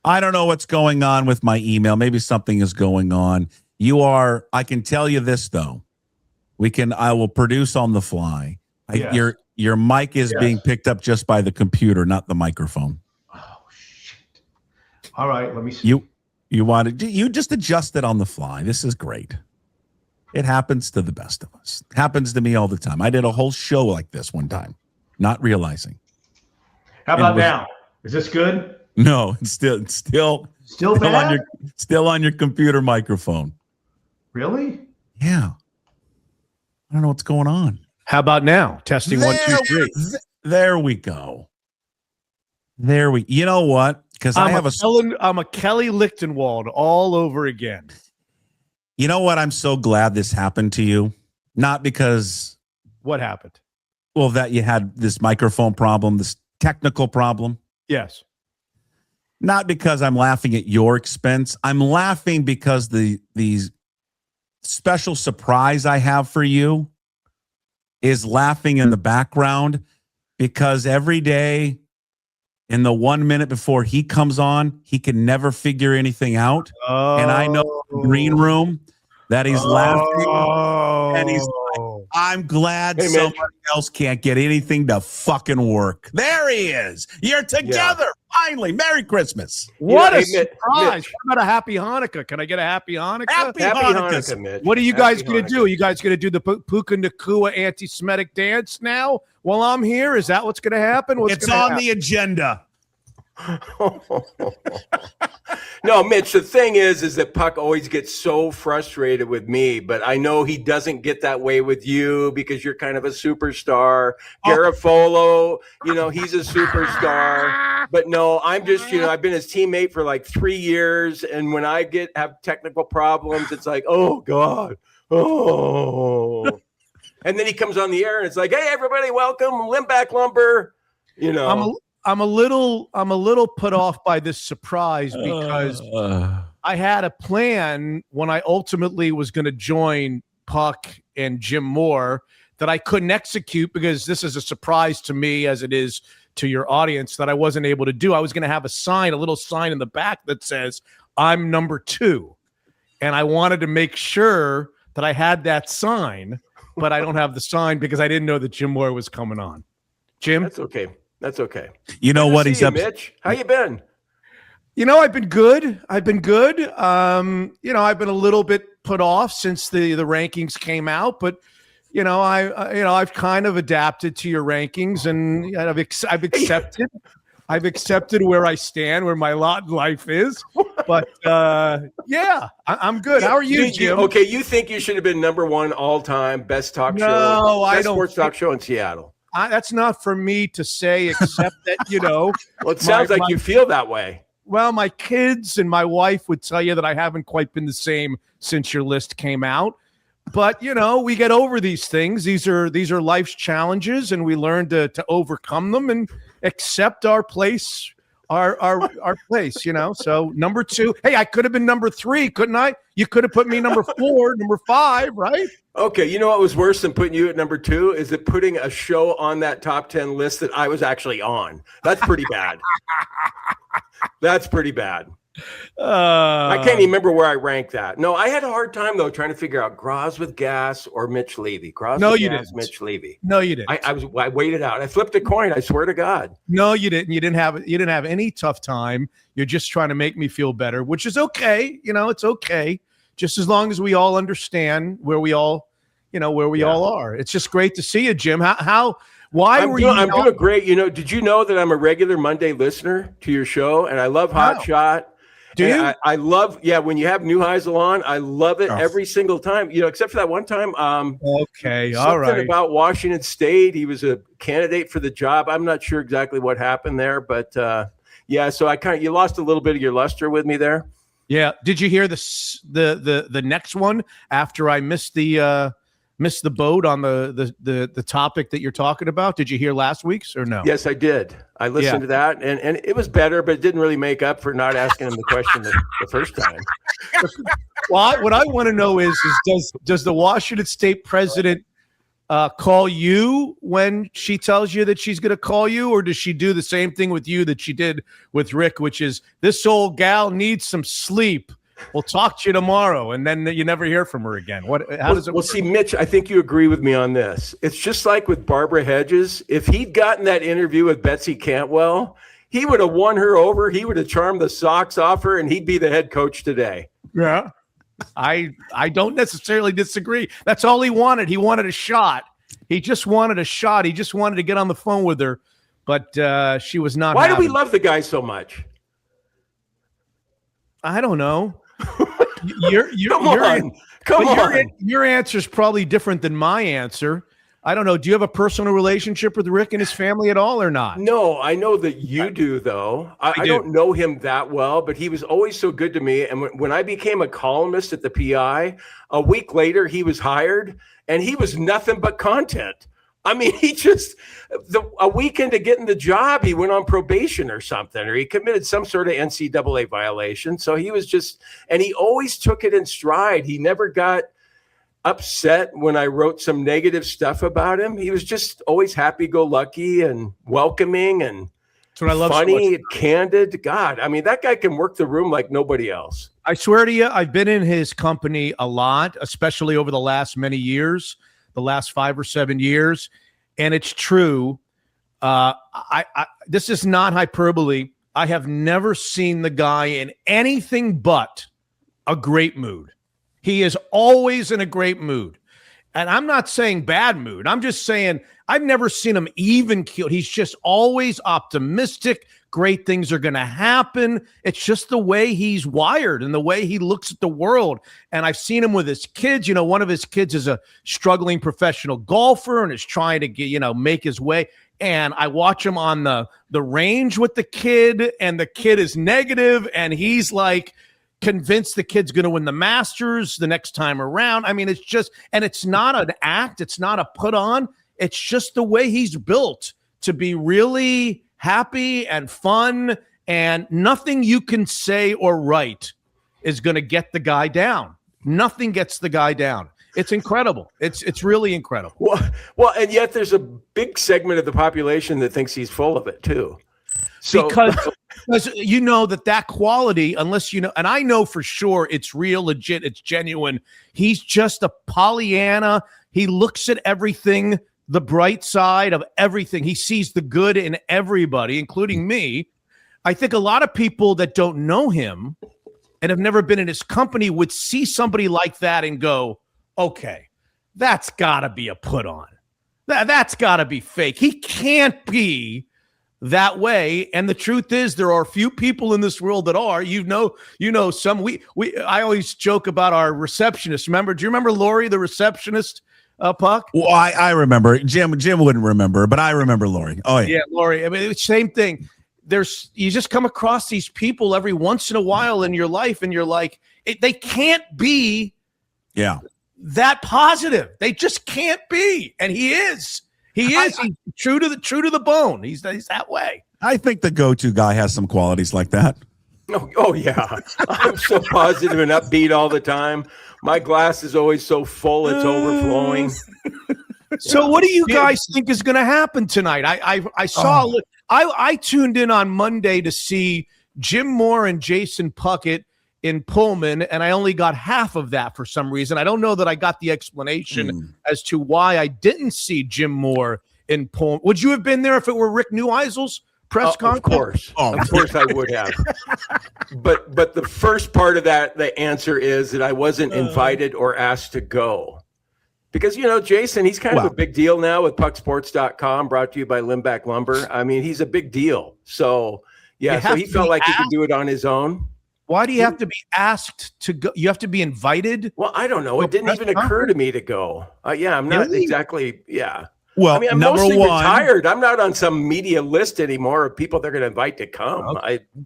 I don't know what's going on with my email. Maybe something is going on. I can tell you this, though. I will produce on the fly. Yes. Your mic is being picked up just by the computer, not the microphone. Oh, shit. All right, let me see. You just adjust it on the fly. This is great. It happens to the best of us. Happens to me all the time. I did a whole show like this one time, not realizing. How about now? Is this good? No, it's still bad? Still on your computer microphone. Really? Yeah. I don't know what's going on. How about now? Testing 1, 2, 3. There we go. You know what? Because I'm a Kelly Lichtenwald all over again. You know what? I'm so glad this happened to you. Not because what happened? Well, that you had this microphone problem, this technical problem. Yes. Not because I'm laughing at your expense. I'm laughing because the special surprise I have for you is laughing in the background, because every day in the 1 minute before he comes on, he can never figure anything out. And I know in the green room that he's laughing and he's like, I'm glad somebody else can't get anything to fucking work. There he is. You're together. Finally. Merry Christmas. What a surprise. What about a happy Hanukkah? Can I get a happy Hanukkah? Happy Hanukkah, Mitch. What are you guys going to do? Are you guys going to do the Puka Nakua anti-Semitic dance now while I'm here? Is that what's going to happen? It's on the agenda. No, Mitch, the thing is that Puck always gets so frustrated with me, but I know he doesn't get that way with you because you're kind of a superstar. Garafolo, he's a superstar. But no, I'm just, I've been his teammate for like 3 years, and when I have technical problems, it's like, oh God, oh. And then he comes on the air and it's like, hey, everybody, welcome, Limback Lumber. I'm a little put off by this surprise because I had a plan when I ultimately was going to join Puck and Jim Moore that I couldn't execute because this is a surprise to me as it is to your audience that I wasn't able to do. I was going to have a little sign in the back that says I'm number 2. And I wanted to make sure that I had that sign, but I don't have the sign because I didn't know that Jim Moore was coming on. Jim? That's okay. That's okay. You know what? He's up. Mitch, how you been? I've been good. I've been a little bit put off since the rankings came out, but I've kind of adapted to your rankings, and I've accepted where I stand, where my lot in life is. But I'm good. How are you, Jim? Okay, you think you should have been number 1 all time, best talk show? No, I don't. Sports talk show in Seattle. That's not for me to say, except that Well, it sounds like you feel that way. Well, my kids and my wife would tell you that I haven't quite been the same since your list came out. But, we get over these things. These are life's challenges, and we learn to overcome them and accept our place, our place, So number 2. Hey, I could have been number 3, couldn't I? You could have put me number 4, number 5, right? Okay, you know what was worse than putting you at number 2 is that putting a show on that top 10 list that I was actually on. That's pretty bad. That's pretty bad. I can't even remember where I ranked that. No, I had a hard time though trying to figure out Graz with gas or Mitch Levy. Didn't. Mitch Levy. No, you didn't. I waited out. I flipped a coin. I swear to God. No, you didn't. You didn't have any tough time. You're just trying to make me feel better, which is okay. It's okay. Just as long as we all understand where we all are. It's just great to see you, Jim. I'm doing great. Did you know that I'm a regular Monday listener to your show, and I love Hot Shot. Do you? I love, when you have Neuheisel on, I love it every single time, except for that one time. Okay, all right. Something about Washington State. He was a candidate for the job. I'm not sure exactly what happened there, but so you lost a little bit of your luster with me there. Yeah. Did you hear the next one after I missed the boat on the topic that you're talking about? Did you hear last week's or no? Yes, I did. I listened to that, and it was better, but it didn't really make up for not asking him the question the first time. Well, what I want to know is does the Washington State president call you when she tells you that she's going to call you, or does she do the same thing with you that she did with Rick, which is this old gal needs some sleep? We'll talk to you tomorrow, and then you never hear from her again. How does it work? See, Mitch, I think you agree with me on this. It's just like with Barbara Hedges. If he'd gotten that interview with Betsy Cantwell, he would have won her over. He would have charmed the socks off her, and he'd be the head coach today. Yeah, I don't necessarily disagree. That's all he wanted. He wanted a shot. He just wanted a shot. He just wanted to get on the phone with her, but she was not. Why do we love the guy so much? I don't know. Come on. Your answer is probably different than my answer. I don't know. Do you have a personal relationship with Rick and his family at all or not? No, I know that you do, though. I don't know him that well, but he was always so good to me. And when I became a columnist at the PI, a week later he was hired, and he was nothing but content. I mean, he just a week into getting the job, he went on probation or something, or he committed some sort of NCAA violation. So he was and he always took it in stride. He never got upset when I wrote some negative stuff about him. He was just always happy-go-lucky and welcoming and funny and candid. God, I mean, that guy can work the room like nobody else. I swear to you, I've been in his company a lot, especially over the last many years. The last 5 or 7 years, and it's true. This is not hyperbole. I have never seen the guy in anything but a great mood. He is always in a great mood, and I'm not saying bad mood. I'm just saying I've never seen him even keeled. He's just always optimistic. Great things are going to happen. It's just the way he's wired and the way he looks at the world. And I've seen him with his kids. One of his kids is a struggling professional golfer and is trying to get, make his way. And I watch him on the range with the kid, and the kid is negative, and he's like convinced the kid's going to win the Masters the next time around. I mean, and it's not an act. It's not a put on. It's just the way he's built to be really happy and fun, and nothing you can say or write is going to get the guy down. Nothing gets the guy down. It's incredible. It's really incredible. Well, and yet there's a big segment of the population that thinks he's full of it too. So, because you know that quality, unless you know, and I know for sure it's real, legit, it's genuine. He's just a Pollyanna. He looks at everything, the bright side of everything. He sees the good in everybody, including me. I think a lot of people that don't know him and have never been in his company would see somebody like that and go, okay, that's got to be a put on. That's got to be fake. He can't be that way. And the truth is, there are a few people in this world that are. You know some. I always joke about our receptionist. Do you remember Lori, the receptionist, Puck? Well, I remember. Jim wouldn't remember, but I remember Lori. Oh, yeah. Yeah, Lori. I mean, same thing. You just come across these people every once in a while in your life, and you're like, they can't be that positive. They just can't be. And he is. He's true to the bone. He's that way. I think the go-to guy has some qualities like that. Oh yeah. I'm so positive and upbeat all the time. My glass is always so full, it's overflowing. So what do you guys think is going to happen tonight? I saw I tuned in on Monday to see Jim Moore and Jason Puckett in Pullman, and I only got half of that for some reason. I don't know that I got the explanation as to why I didn't see Jim Moore in Pullman. Would you have been there if it were Rick Neuheisel's press conference? Of course. Of course I would have. But the first part of that, the answer is that I wasn't invited or asked to go. Because, Jason, he's kind of a big deal now with pucksports.com, brought to you by Limback Lumber. I mean, he's a big deal. So, so he felt like he could do it on his own. Why do you have to be asked to go? You have to be invited? Well, I don't know. It didn't even occur to me to go. I'm not exactly. Yeah. Well, I mean, I'm mostly retired. I'm not on some media list anymore of people they're going to invite to come.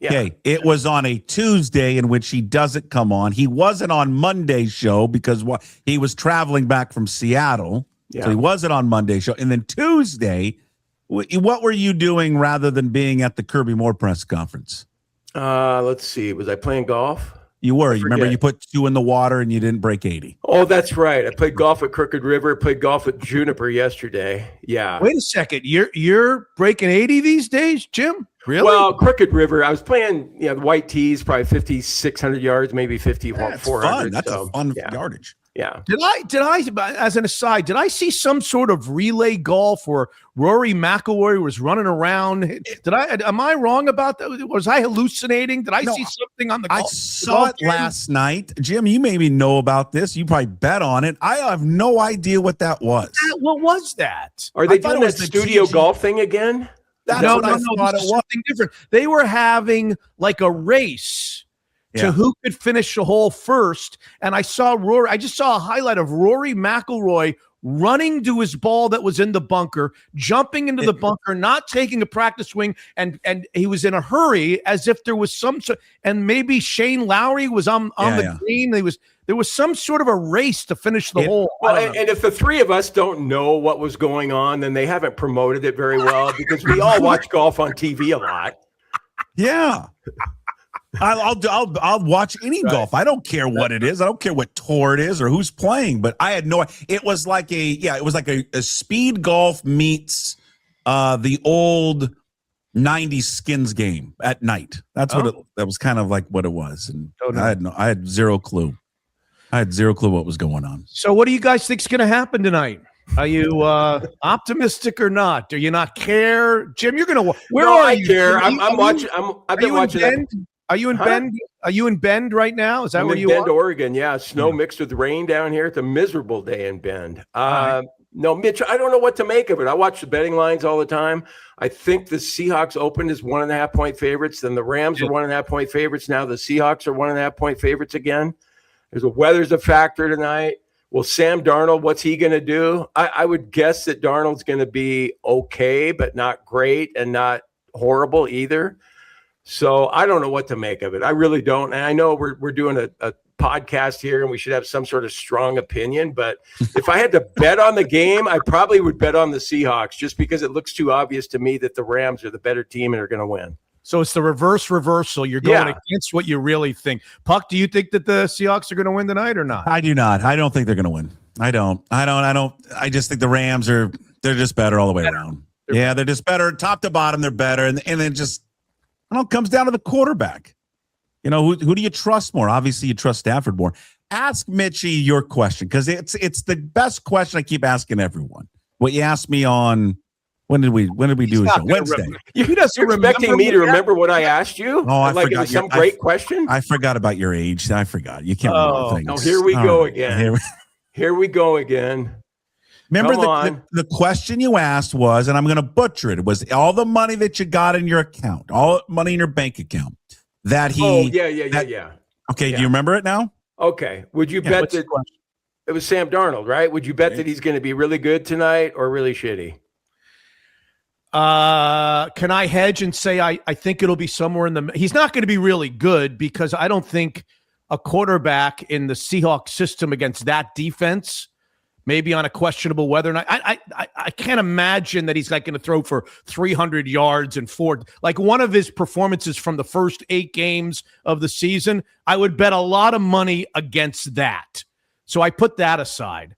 Okay. It was on a Tuesday in which he doesn't come on. He wasn't on Monday's show because he was traveling back from Seattle. Yeah. So he wasn't on Monday's show. And then Tuesday, what were you doing rather than being at the Kirby Moore press conference? Let's see. Was I playing golf? You were. You remember you put 2 in the water and you didn't break 80. Oh, that's right. I played golf at Crooked River. Played golf at Juniper yesterday. Yeah. Wait a second. You're breaking 80 these days, Jim? Really? Well, Crooked River. I was playing, the white tees, probably 5,600 yards, maybe 5,400. That's a fun yardage. Yeah. Did I, as an aside, did I see some sort of relay golf where Rory McIlroy was running around? Am I wrong about that? Was I hallucinating? Did I see something on the golf? I saw it last night. Jim, you maybe know about this. You probably bet on it. I have no idea what that was. What was that? Are they doing that studio golf thing again? No, this is something different. They were having like a race to who could finish the hole first. And I just saw a highlight of Rory McIlroy running to his ball that was in the bunker, jumping into the bunker, not taking a practice swing, and he was in a hurry as if there was and maybe Shane Lowry was on the green. There was some sort of a race to finish the hole. Well, and if the three of us don't know what was going on, then they haven't promoted it very well because we all watch golf on TV a lot. Yeah. I'll watch any golf. I don't care what it is. I don't care what tour it is or who's playing. But I had no. It was like a speed golf meets the old '90s skins game at night. That's what that was kind of like what it was. And I had zero clue. I had zero clue what was going on. So what do you guys think is going to happen tonight? Are you optimistic or not? Do you not care, Jim? You're going to. Where are you? I care. I'm watching. I've been watching. Are you in Bend? Are you in Bend right now? Is that where you are? Bend, Oregon. Yeah, snow mixed with rain down here. It's a miserable day in Bend. No, Mitch, I don't know what to make of it. I watch the betting lines all the time. I think the Seahawks opened as 1.5 point favorites. Then the Rams are 1.5 point favorites. Now the Seahawks are 1.5 point favorites again. Weather's a factor tonight. Well, Sam Darnold, what's he going to do? I would guess that Darnold's going to be okay, but not great and not horrible either. So I don't know what to make of it. I really don't. And I know we're doing a podcast here and we should have some sort of strong opinion. But if I had to bet on the game, I probably would bet on the Seahawks just because it looks too obvious to me that the Rams are the better team and are going to win. So it's the reversal. You're going against what you really think. Puck, do you think that the Seahawks are going to win tonight or not? I do not. I don't think they're going to win. I don't. I just think the Rams they're just better all the way around. They're just better. Top to bottom, they're better. And then just, it comes down to the quarterback. Who do you trust more? Obviously, you trust Stafford more. Ask Mitchie your question because it's the best question I keep asking everyone. What you asked me on when did we do a show? Wednesday. You're expecting me to remember what I asked you? Oh, I like forgot. It was some great question. I forgot about your age. I forgot. You can't remember things. No, here we go again. Here we go again. Remember the question you asked was, and I'm going to butcher it, was all the money that you got in your account, all money in your bank account that he. Oh, yeah. Okay, do you remember it now? Okay. Would you bet that it was Sam Darnold, right? Would you bet that he's going to be really good tonight or really shitty? Can I hedge and say I think it'll be somewhere in the – he's not going to be really good because I don't think a quarterback in the Seahawks system against that defense – maybe on a questionable weather night. I can't imagine that he's like going to throw for 300 yards and like one of his performances from the first 8 games of the season. I would bet a lot of money against that. So I put that aside.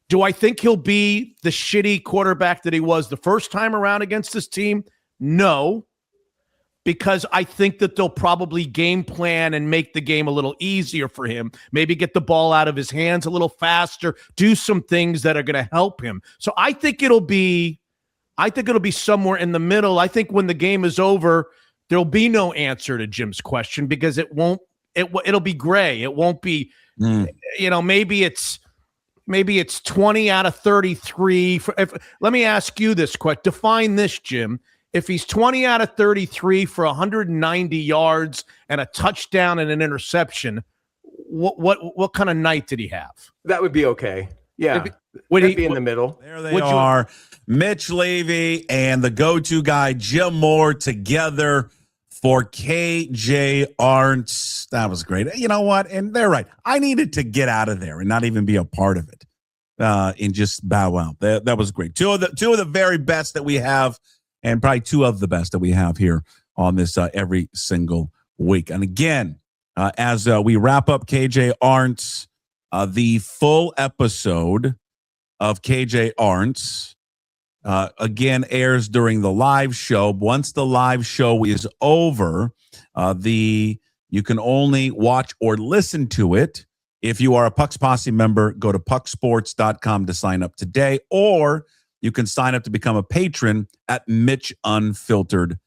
Do I think he'll be the shitty quarterback that he was the first time around against this team? No, because I think that they'll probably game plan and make the game a little easier for him. Maybe get the ball out of his hands a little faster, do some things that are going to help him. So I think it'll be somewhere in the middle. I think when the game is over, there'll be no answer to Jim's question because it'll be gray. It won't be, maybe it's 20 out of 33. Let me ask you this question. Define this, Jim. If he's 20 out of 33 for 190 yards and a touchdown and an interception, what kind of night did he have? That would be okay. Yeah. Would he be in the middle? There they are. Mitch Levy and the go-to guy, Jim Moore, together for KJ-Arent. That was great. You know what? And they're right. I needed to get out of there and not even be a part of it and just bow out. That was great. Two of the very best that we have. And probably 2 of the best that we have here on this every single week. And again, as we wrap up KJ-Arent, the full episode of KJ-Arent, again, airs during the live show. Once the live show is over, you can only watch or listen to it. If you are a Pucks Posse member, go to pucksports.com to sign up today, or you can sign up to become a patron at mitchunfiltered.com.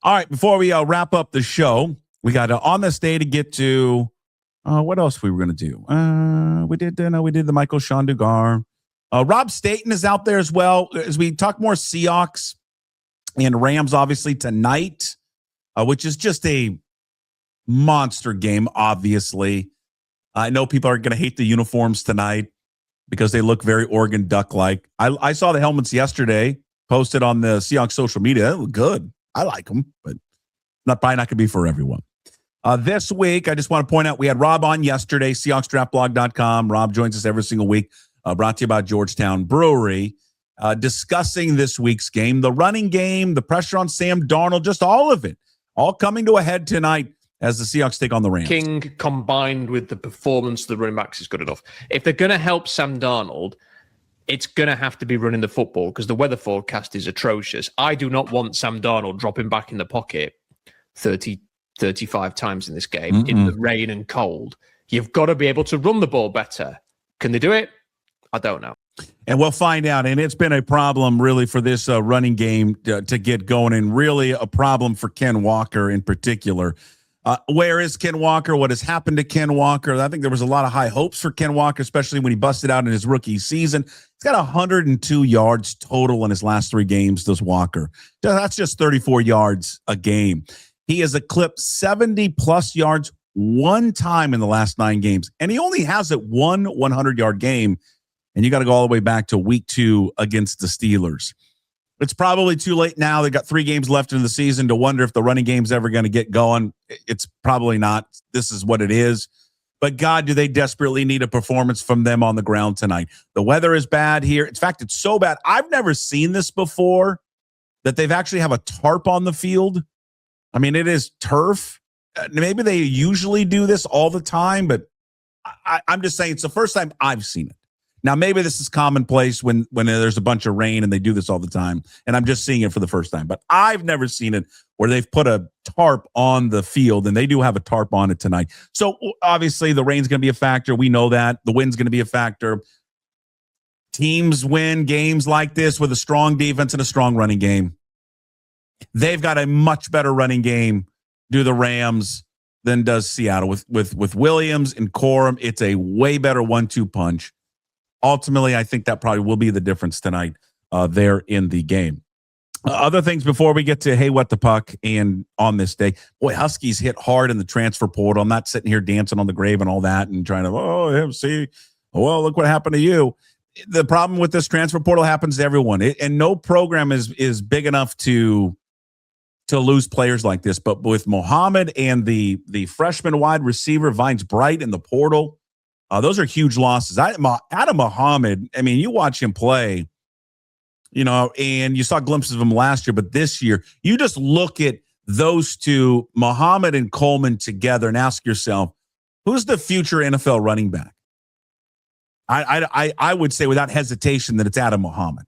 All right, before we wrap up the show, we got On This Day to get to. What else we were going to do? We did the Michael Sean Dugar. Rob Staten is out there as well as we talk more Seahawks and Rams, obviously, tonight, which is just a monster game, obviously. I know people are going to hate the uniforms tonight because they look very Oregon Duck-like. I saw the helmets yesterday posted on the Seahawks social media. They look good. I like them, but probably not going to be for everyone. This week, I just want to point out we had Rob on yesterday, SeahawksDraftBlog.com. Rob joins us every single week, brought to you by Georgetown Brewery, discussing this week's game, the running game, the pressure on Sam Darnold, just all of it, all coming to a head tonight as the Seahawks take on the Rams. King combined with the performance of the running backs is good enough. If they're going to help Sam Darnold, it's going to have to be running the football because the weather forecast is atrocious. I do not want Sam Darnold dropping back in the pocket 30, 35 times in this game in the rain and cold. You've got to be able to run the ball better. Can they do it? I don't know. And we'll find out. And it's been a problem really for this running game to get going, and really a problem for Ken Walker in particular. Where is Ken Walker? What has happened to Ken Walker? I think there was a lot of high hopes for Ken Walker, especially when he busted out in his rookie season. He's got 102 yards total in his last 3 games, does Walker. That's just 34 yards a game. He has eclipsed 70-plus yards one time in the last 9 games, and he only has it one 100-yard game, and you got to go all the way back to week 2 against the Steelers. It's probably too late now. They got 3 games left in the season to wonder if the running game's ever going to get going. It's probably not. This is what it is. But God, do they desperately need a performance from them on the ground tonight. The weather is bad here. In fact, it's so bad. I've never seen this before, that they've actually have a tarp on the field. I mean, it is turf. Maybe they usually do this all the time, but I'm just saying it's the first time I've seen it. Now, maybe this is commonplace when there's a bunch of rain and they do this all the time, and I'm just seeing it for the first time. But I've never seen it where they've put a tarp on the field, and they do have a tarp on it tonight. So, obviously, the rain's going to be a factor. We know that. The wind's going to be a factor. Teams win games like this with a strong defense and a strong running game. They've got a much better running game, do the Rams, than does Seattle. With Williams and Corum, it's a way better 1-2 punch. Ultimately, I think that probably will be the difference tonight there in the game. Other things before we get to, hey, what the puck, and on this day, boy, Huskies hit hard in the transfer portal. I'm not sitting here dancing on the grave and all that and trying to, see, well, look what happened to you. The problem with this transfer portal happens to everyone, and no program is big enough to lose players like this. But with Muhammad and the freshman wide receiver, Vines Bright, in the portal, those are huge losses. Adam Muhammad, I mean, you watch him play, and you saw glimpses of him last year, but this year, you just look at those two, Muhammad and Coleman, together and ask yourself, who's the future NFL running back? I would say without hesitation that it's Adam Muhammad,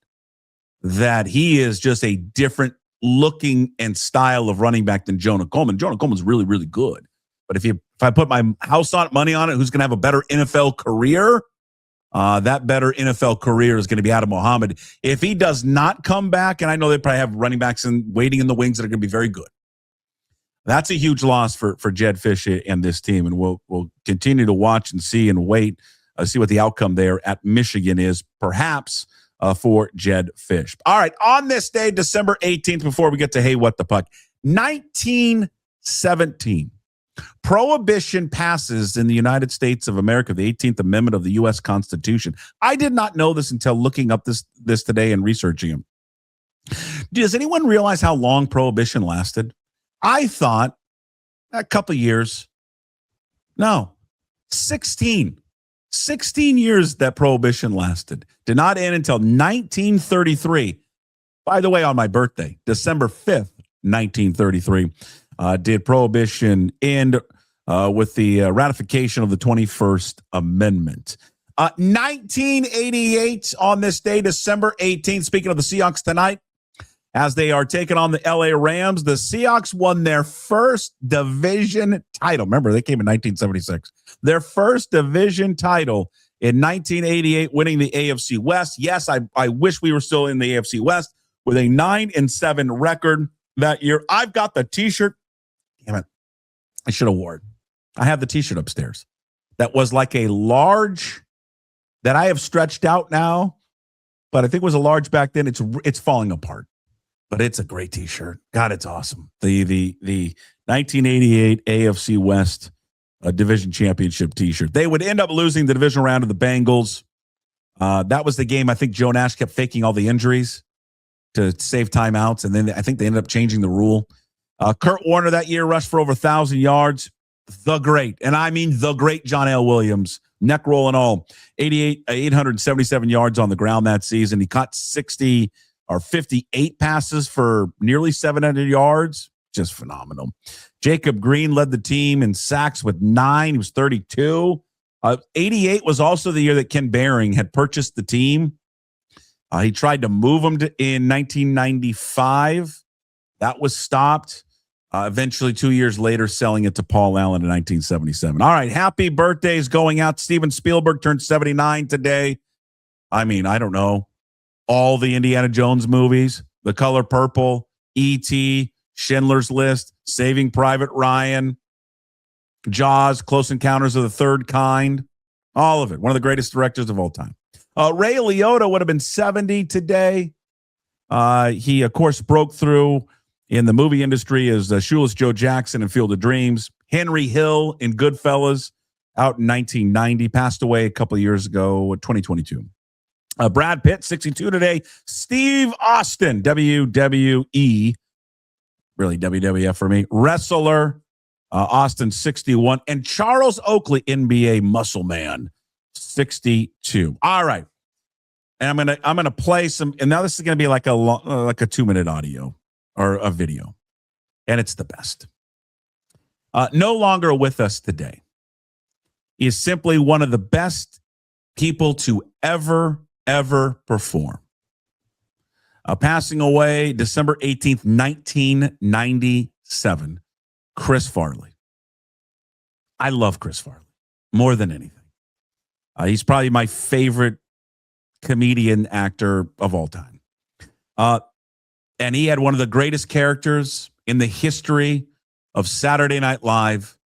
that he is just a different looking and style of running back than Jonah Coleman. Jonah Coleman's really, really good. But if I put my house on money on it, who's going to have a better NFL career? That better NFL career is going to be Adam Muhammad. If he does not come back, and I know they probably have running backs waiting in the wings that are going to be very good. That's a huge loss for Jed Fish and this team, and we'll continue to watch and see and wait, see what the outcome there at Michigan is, perhaps for Jed Fish. All right, on this day, December 18th, before we get to hey, what the puck, 1917. Prohibition passes in the United States of America, the 18th Amendment of the U.S. Constitution. I did not know this until looking up this today and researching him. Does anyone realize how long Prohibition lasted? I thought a couple years. No, 16 years that Prohibition lasted. Did not end until 1933. By the way, on my birthday, December 5th, 1933. Did Prohibition end with the ratification of the 21st Amendment. 1988 on this day, December 18th. Speaking of the Seahawks tonight, as they are taking on the LA Rams, the Seahawks won their first division title. Remember, they came in 1976. Their first division title in 1988, winning the AFC West. Yes, I wish we were still in the AFC West with a 9-7 record that year. I've got the T-shirt. Damn it. I should have worn it. I have the T-shirt upstairs. That was like a large that I have stretched out now, but I think it was a large back then. It's falling apart, but it's a great T-shirt. God, it's awesome. The 1988 AFC West division championship T-shirt. They would end up losing the divisional round of the Bengals. That was the game. I think Joe Nash kept faking all the injuries to save timeouts, and then I think they ended up changing the rule. Kurt Warner that year rushed for over 1,000 yards. The great, and I mean the great John L. Williams, neck roll and all, 877 yards on the ground that season. He caught 58 passes for nearly 700 yards. Just phenomenal. Jacob Green led the team in sacks with 9. He was 32. 88 was also the year that Ken Behring had purchased the team. He tried to move him in 1995. That was stopped. Eventually, 2 years later, selling it to Paul Allen in 1977. All right, happy birthdays going out. Steven Spielberg turned 79 today. I mean, I don't know. All the Indiana Jones movies, The Color Purple, E.T., Schindler's List, Saving Private Ryan, Jaws, Close Encounters of the Third Kind, all of it. One of the greatest directors of all time. Ray Liotta would have been 70 today. He, of course, broke through in the movie industry as Shoeless Joe Jackson in Field of Dreams. Henry Hill in Goodfellas out in 1990, passed away a couple of years ago, 2022. Brad Pitt, 62 today. Steve Austin, WWE, really WWF for me, wrestler, Austin, 61. And Charles Oakley, NBA muscle man, 62. All right. And I'm gonna play some, and now this is gonna be like a 2-minute audio or a video, and it's the best. No longer with us today. He is simply one of the best people to ever perform. Passing away December 18th, 1997, Chris Farley. I love Chris Farley more than anything. He's probably my favorite comedian actor of all time. And he had one of the greatest characters in the history of Saturday Night Live.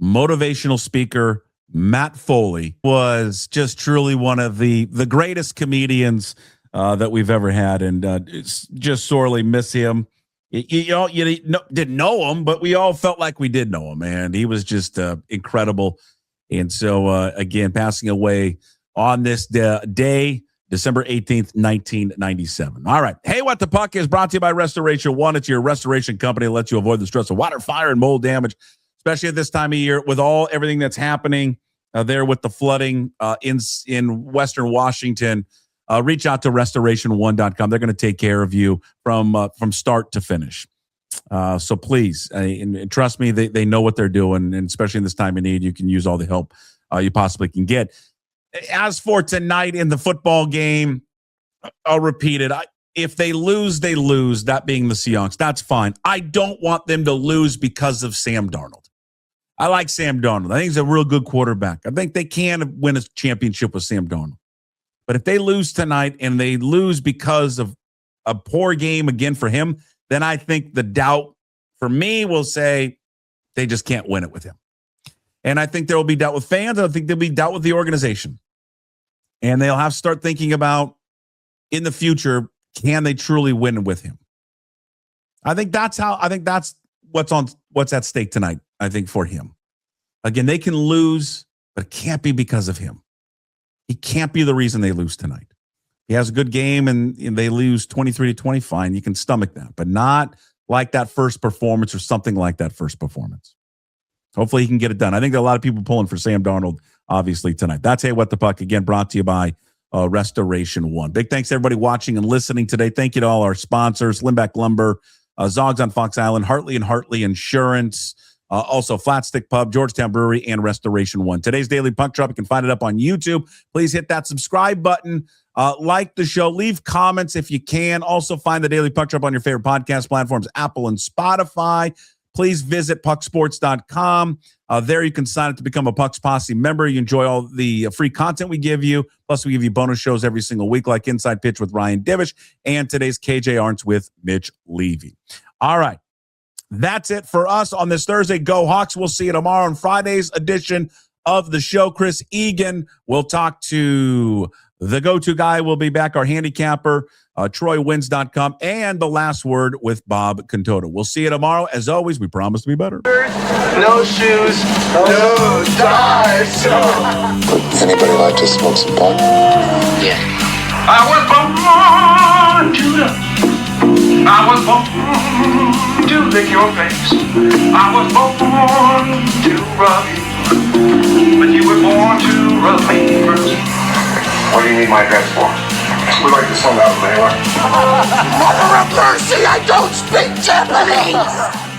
Motivational speaker Matt Foley was just truly one of the greatest comedians that we've ever had, and just sorely miss him. You didn't know him, but we all felt like we did know him, and he was just incredible. And so, again, passing away on this day, December 18th, 1997. All right. Hey, What the Puck is brought to you by Restoration One. It's your restoration company that lets you avoid the stress of water, fire, and mold damage, especially at this time of year with everything that's happening there with the flooding in Western Washington. Reach out to restoration1.com. They're going to take care of you from start to finish. So please, and trust me, they know what they're doing, and especially in this time of need, you can use all the help you possibly can get. As for tonight in the football game, I'll repeat it. If they lose, they lose, that being the Seahawks. That's fine. I don't want them to lose because of Sam Darnold. I like Sam Darnold. I think he's a real good quarterback. I think they can win a championship with Sam Darnold. But if they lose tonight and they lose because of a poor game again for him, then I think the doubt for me will say they just can't win it with him. And I think there will be doubt with fans. I think there'll be doubt with the organization. And they'll have to start thinking about, in the future, can they truly win with him? I think that's what's at stake tonight, I think, for him. Again, they can lose, but it can't be because of him. He can't be the reason they lose tonight. He has a good game and they lose 23-20, fine. You can stomach that, but not like that first performance or something like that first performance. Hopefully he can get it done. I think there are a lot of people pulling for Sam Darnold, obviously, tonight. That's Hey, What the Puck, again, brought to you by Restoration One. Big thanks to everybody watching and listening today. Thank you to all our sponsors, Limbeck Lumber, Zogs on Fox Island, Hartley and Hartley Insurance, also Flat Stick Pub, Georgetown Brewery, and Restoration One. Today's Daily Puck Drop, you can find it up on YouTube. Please hit that subscribe button. Like the show. Leave comments if you can. Also find the Daily Puck Drop on your favorite podcast platforms, Apple and Spotify. Please visit pucksports.com. There you can sign up to become a Pucks Posse member. You enjoy all the free content we give you. Plus, we give you bonus shows every single week, like Inside Pitch with Ryan Divish and today's KJ-Arent with Mitch Levy. All right. That's it for us on this Thursday. Go Hawks. We'll see you tomorrow on Friday's edition of the show. Chris Egan will talk to the go-to guy. Will be back, our handicapper, TroyWins.com, and the last word with Bob Cantota. We'll see you tomorrow. As always, we promise to be better. No shoes, no ties. Would anybody like to smoke some pot? Yeah. I was born to love. I was born to lick your face. I was born to rub you, but you were born to rub me first. What do you need my address for? We like to send out a mailer. Mother of mercy, I don't speak Japanese!